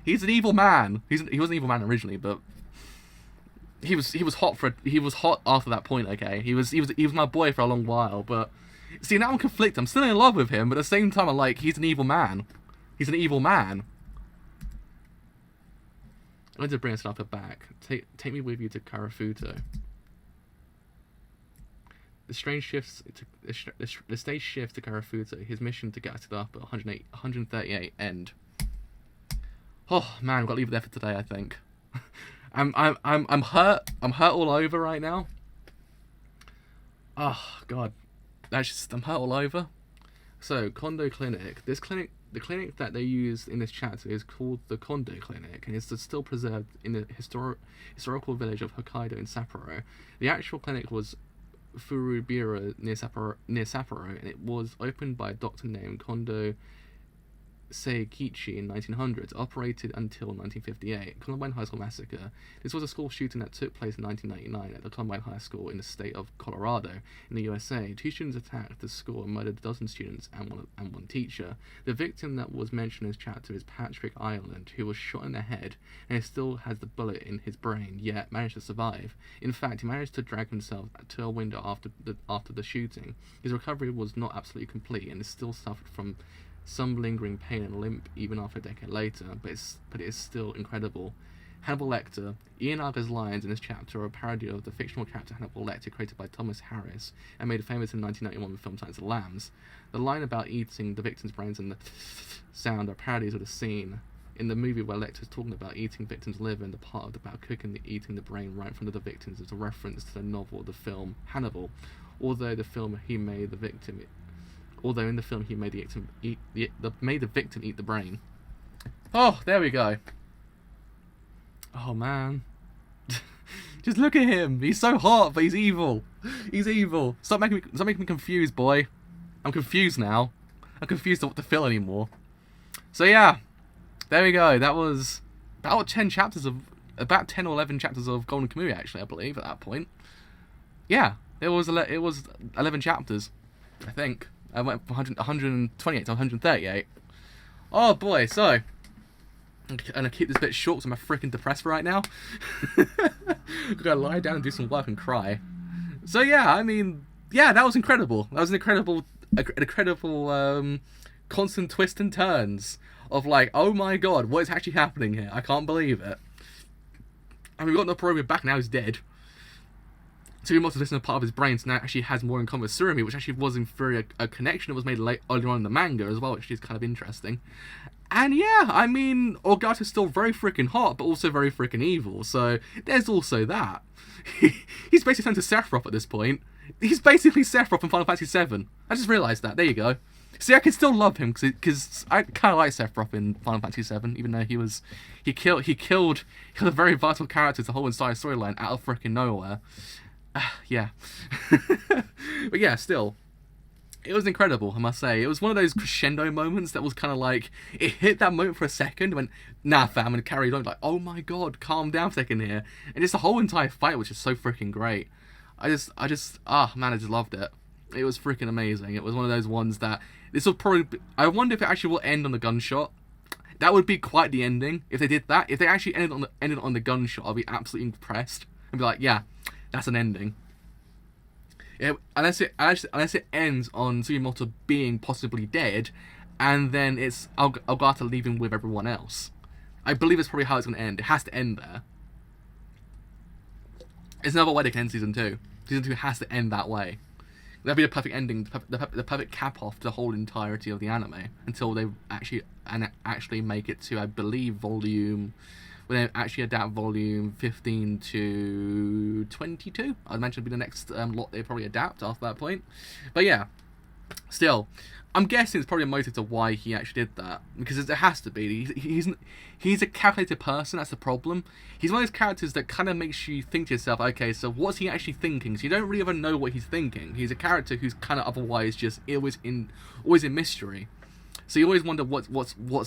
He's an evil man. He was an evil man originally, but he was hot after that point. Okay, he was my boy for a long while, but see, now I'm conflicted. I'm still in love with him, but at the same time, I'm like, he's an evil man. He's an evil man. I'm going to bring us upper back. Take me with you to Karafuto. The stage shifts to Karafuto. His mission to get us to the upper 138 end. Oh man, I've got to leave it there for today. I think. I'm hurt. I'm hurt all over right now. Oh God, I'm hurt all over. So Kondo Clinic. The clinic that they use in this chapter is called the Kondo Clinic, and it's still preserved in the historical village of Hokkaido in Sapporo. The actual clinic was Furubira near Sapporo, and it was opened by a doctor named Kondo Seikichi in 1900s, operated until 1958. Columbine High School Massacre. This was a school shooting that took place in 1999 at the Columbine High School in the state of Colorado in the USA. 2 students attacked the school and murdered a dozen students and one teacher. The victim that was mentioned in this chapter is Patrick Ireland, who was shot in the head and still has the bullet in his brain, yet managed to survive. In fact, he managed to drag himself to a window after the shooting. His recovery was not absolutely complete and still suffered from some lingering pain and limp even after a decade later, but it is still incredible. Hannibal Lecter. Ian Arger's lines in this chapter are a parody of the fictional character Hannibal Lecter created by Thomas Harris and made famous in 1991 with the film Silence of the Lambs. The line about eating the victim's brains and the sound are parodies of the scene in the movie where Lecter is talking about eating victims' liver, and the part about cooking and eating the brain right in front of the victims is a reference to the novel of the film Hannibal. Although in the film he made the victim eat the brain. Oh, there we go. Oh man. Just look at him. He's so hot, but he's evil. He's evil. Stop making me confused, boy. I'm confused now. I'm confused on what to feel anymore. So yeah, there we go. That was about 10 chapters of, about 10 or 11 chapters of Golden Kamuy, actually, I believe, at that point. Yeah, it was 11 chapters, I think. I went from 128 to 138. Oh boy, so, I'm gonna keep this bit short because I'm freaking depressed right now. I'm gonna lie down and do some work and cry. So yeah, I mean, yeah, that was incredible. That was an incredible, constant twists and turns of like, oh my god, what is actually happening here? I can't believe it. And we've got Noporobi back now, he's dead. Sugimoto's missing a part of his brain, so now actually has more in common with Surumi, which actually was in theory a connection that was made earlier on in the manga as well, which is kind of interesting. And yeah, I mean, Ogata's still very freaking hot, but also very freaking evil, so there's also that. He's basically turned to Sephiroth at this point. He's basically Sephiroth in Final Fantasy VII. I just realised that. There you go. See, I can still love him because I kind of like Sephiroth in Final Fantasy VII, even though he killed a very vital character to the whole entire storyline out of freaking nowhere. Yeah. But yeah, still, it was incredible, I must say. It was one of those crescendo moments that was kind of like, it hit that moment for a second, went, nah fam, and carried on, like, oh my god, calm down a second here. And just the whole entire fight was just so freaking great. I just loved it. It was freaking amazing. It was one of those ones that, this will probably be, I wonder if it actually will end on the gunshot. That would be quite the ending, if they did that. If they actually ended on the gunshot, I'll be absolutely impressed. I'd be like, yeah, that's an ending. Unless it ends on Sugimoto being possibly dead, and then it's Ogata leaving with everyone else. I believe it's probably how it's going to end. It has to end there. There's no other way they can end Season 2. Season 2 has to end that way. That'd be the perfect ending, the perfect cap off to the whole entirety of the anime, until they actually make it to, I believe, volume... when they actually adapt volume 15 to 22. I'd imagine it'd be the next lot they probably adapt after that point. But yeah, still, I'm guessing it's probably a motive to why he actually did that, because it has to be. He's a calculated person. That's the problem. He's one of those characters that kind of makes you think to yourself, okay, so what's he actually thinking? So you don't really ever know what he's thinking. He's a character who's kind of otherwise just always in mystery. So you always wonder what's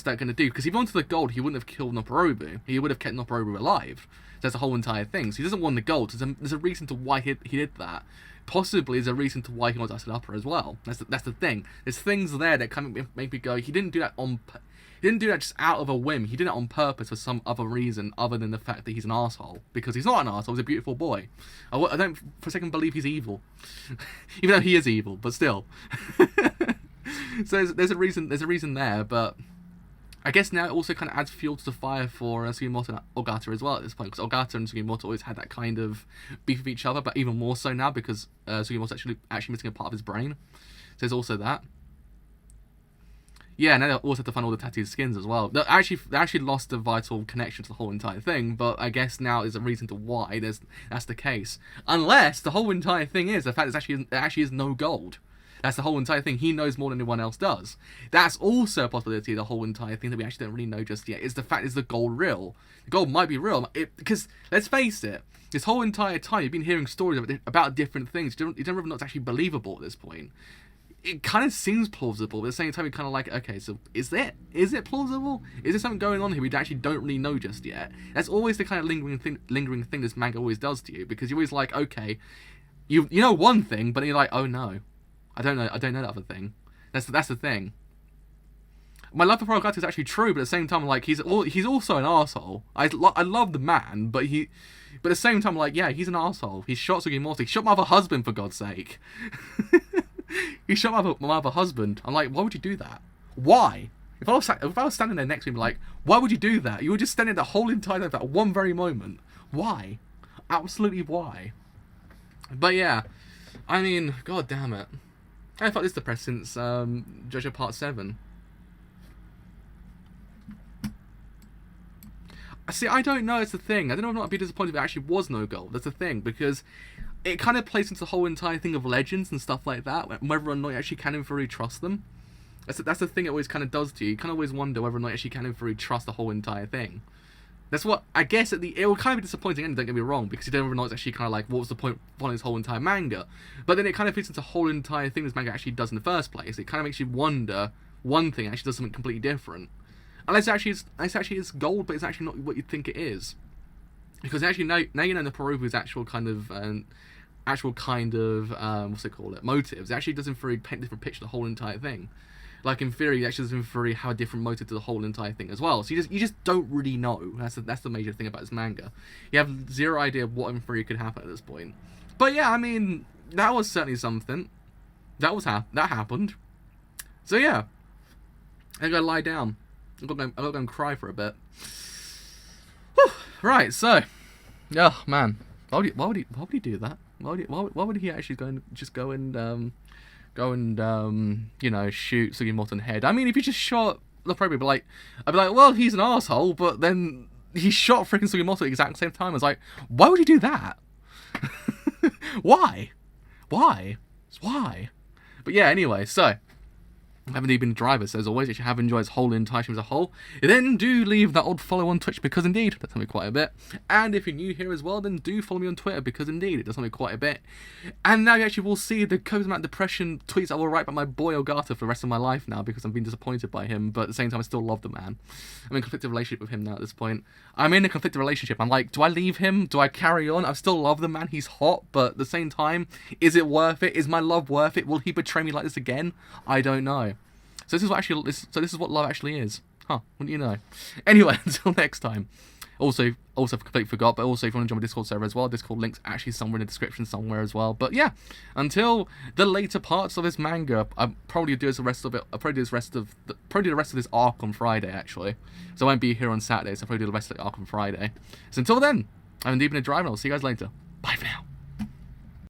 that going to do? Because if he wanted the gold, he wouldn't have killed Noporobu. He would have kept Noporobu alive. So that's the whole entire thing. So he doesn't want the gold. So there's a reason to why he did that. Possibly there's a reason to why he wants Acid Upper as well. That's the thing. There's things there that kind of make me go, he didn't do that just out of a whim. He did it on purpose for some other reason other than the fact that he's an asshole. Because he's not an asshole. He's a beautiful boy. I don't for a second believe he's evil, even though he is evil. But still. So there's a reason there, but I guess now it also kind of adds fuel to the fire for Sugimoto and Ogata as well at this point, because Ogata and Sugimoto always had that kind of beef with each other, but even more so now because Sugimoto's actually missing a part of his brain. So there's also that. Yeah, now they also have to find all the tattooed skins as well. They actually lost the vital connection to the whole entire thing, but I guess now there's a reason to why that's the case. Unless the whole entire thing is the fact there actually is no gold. That's the whole entire thing. He knows more than anyone else does. That's also a possibility. The whole entire thing that we actually don't really know just yet is the fact: is the gold real? The gold might be real because let's face it. This whole entire time you've been hearing stories about different things. You don't really know it's actually believable at this point. It kind of seems plausible, but at the same time you're kind of like, okay, so is it plausible? Is there something going on here we actually don't really know just yet? That's always the kind of lingering thing this manga always does to you, because you're always like, okay, you know one thing, but then you're like, oh no. I don't know that other thing. That's the thing. My love for Ogata is actually true, but at the same time, like he's also an arsehole. I love the man, but at the same time, like, yeah, he's an arsehole. He shot Sugimoto. He shot my other husband, for God's sake. He shot my other husband. I'm like, why would you do that? Why? If I was standing there next to him, like, why would you do that? You were just standing there the whole entire time, that one very moment. Why? Absolutely why? But yeah, I mean, god damn it. I felt this depressed since JoJo Part 7. See, I don't know, it's the thing. I don't know if I'd be disappointed if there actually was no gold. That's the thing, because it kind of plays into the whole entire thing of legends and stuff like that, whether or not you actually can and fully trust them. That's the thing it always kind of does to you. You kind of always wonder whether or not you actually can and fully trust the whole entire thing. That's what, I guess, it will kind of be disappointing, and don't get me wrong, because you don't really know it's actually kind of like, what was the point of this whole entire manga? But then it kind of fits into the whole entire thing this manga actually does in the first place. It kind of makes you wonder one thing, actually does something completely different. Unless actually it's gold, but it's actually not what you think it is. Because actually now you know Naruto's actual kind of what's it called, motives. It actually does in theory paint a different picture of the whole entire thing. Like in theory, it actually does in theory have a different motive to the whole entire thing as well. So you just don't really know. That's the major thing about this manga. You have zero idea of what in theory could happen at this point. But yeah, I mean, that was certainly something. That happened. So yeah, I'm gonna lie down. I'm gonna go and cry for a bit. Whew. Right, so, oh man, why would he do that? Why would he actually go and you know, shoot Sugimoto in the head? I mean, if he just shot I'd be like, well, he's an asshole, but then he shot freaking Sugimoto at the exact same time. I was like, why would he do that? Why? But yeah, anyway, so I haven't even been a driver, so as always, if you have enjoyed this whole entire stream as a whole, then do leave that old follow on Twitch, because indeed, that's helped me quite a bit. And if you're new here as well, then do follow me on Twitter, because indeed, it does help me quite a bit. And now you actually will see the codes amount of depression tweets I will write about my boy Ogata for the rest of my life now, because I'm being disappointed by him, but at the same time, I still love the man. I'm in a conflicted relationship with him now at this point. I'm in a conflicted relationship. I'm like, do I leave him? Do I carry on? I still love the man. He's hot, but at the same time, is it worth it? Is my love worth it? Will he betray me like this again? I don't know. So this is what love actually is. Huh, wouldn't you know? Anyway, until next time. Also completely forgot, but also if you want to join my Discord server as well, Discord link's actually somewhere in the description somewhere as well. But yeah, until the later parts of this manga, I'll probably do the rest of the rest of this arc on Friday, actually. So I won't be here on Saturday, so I'll probably do the rest of the arc on Friday. So until then, I've indeed been a driver, and I'll see you guys later. Bye for now.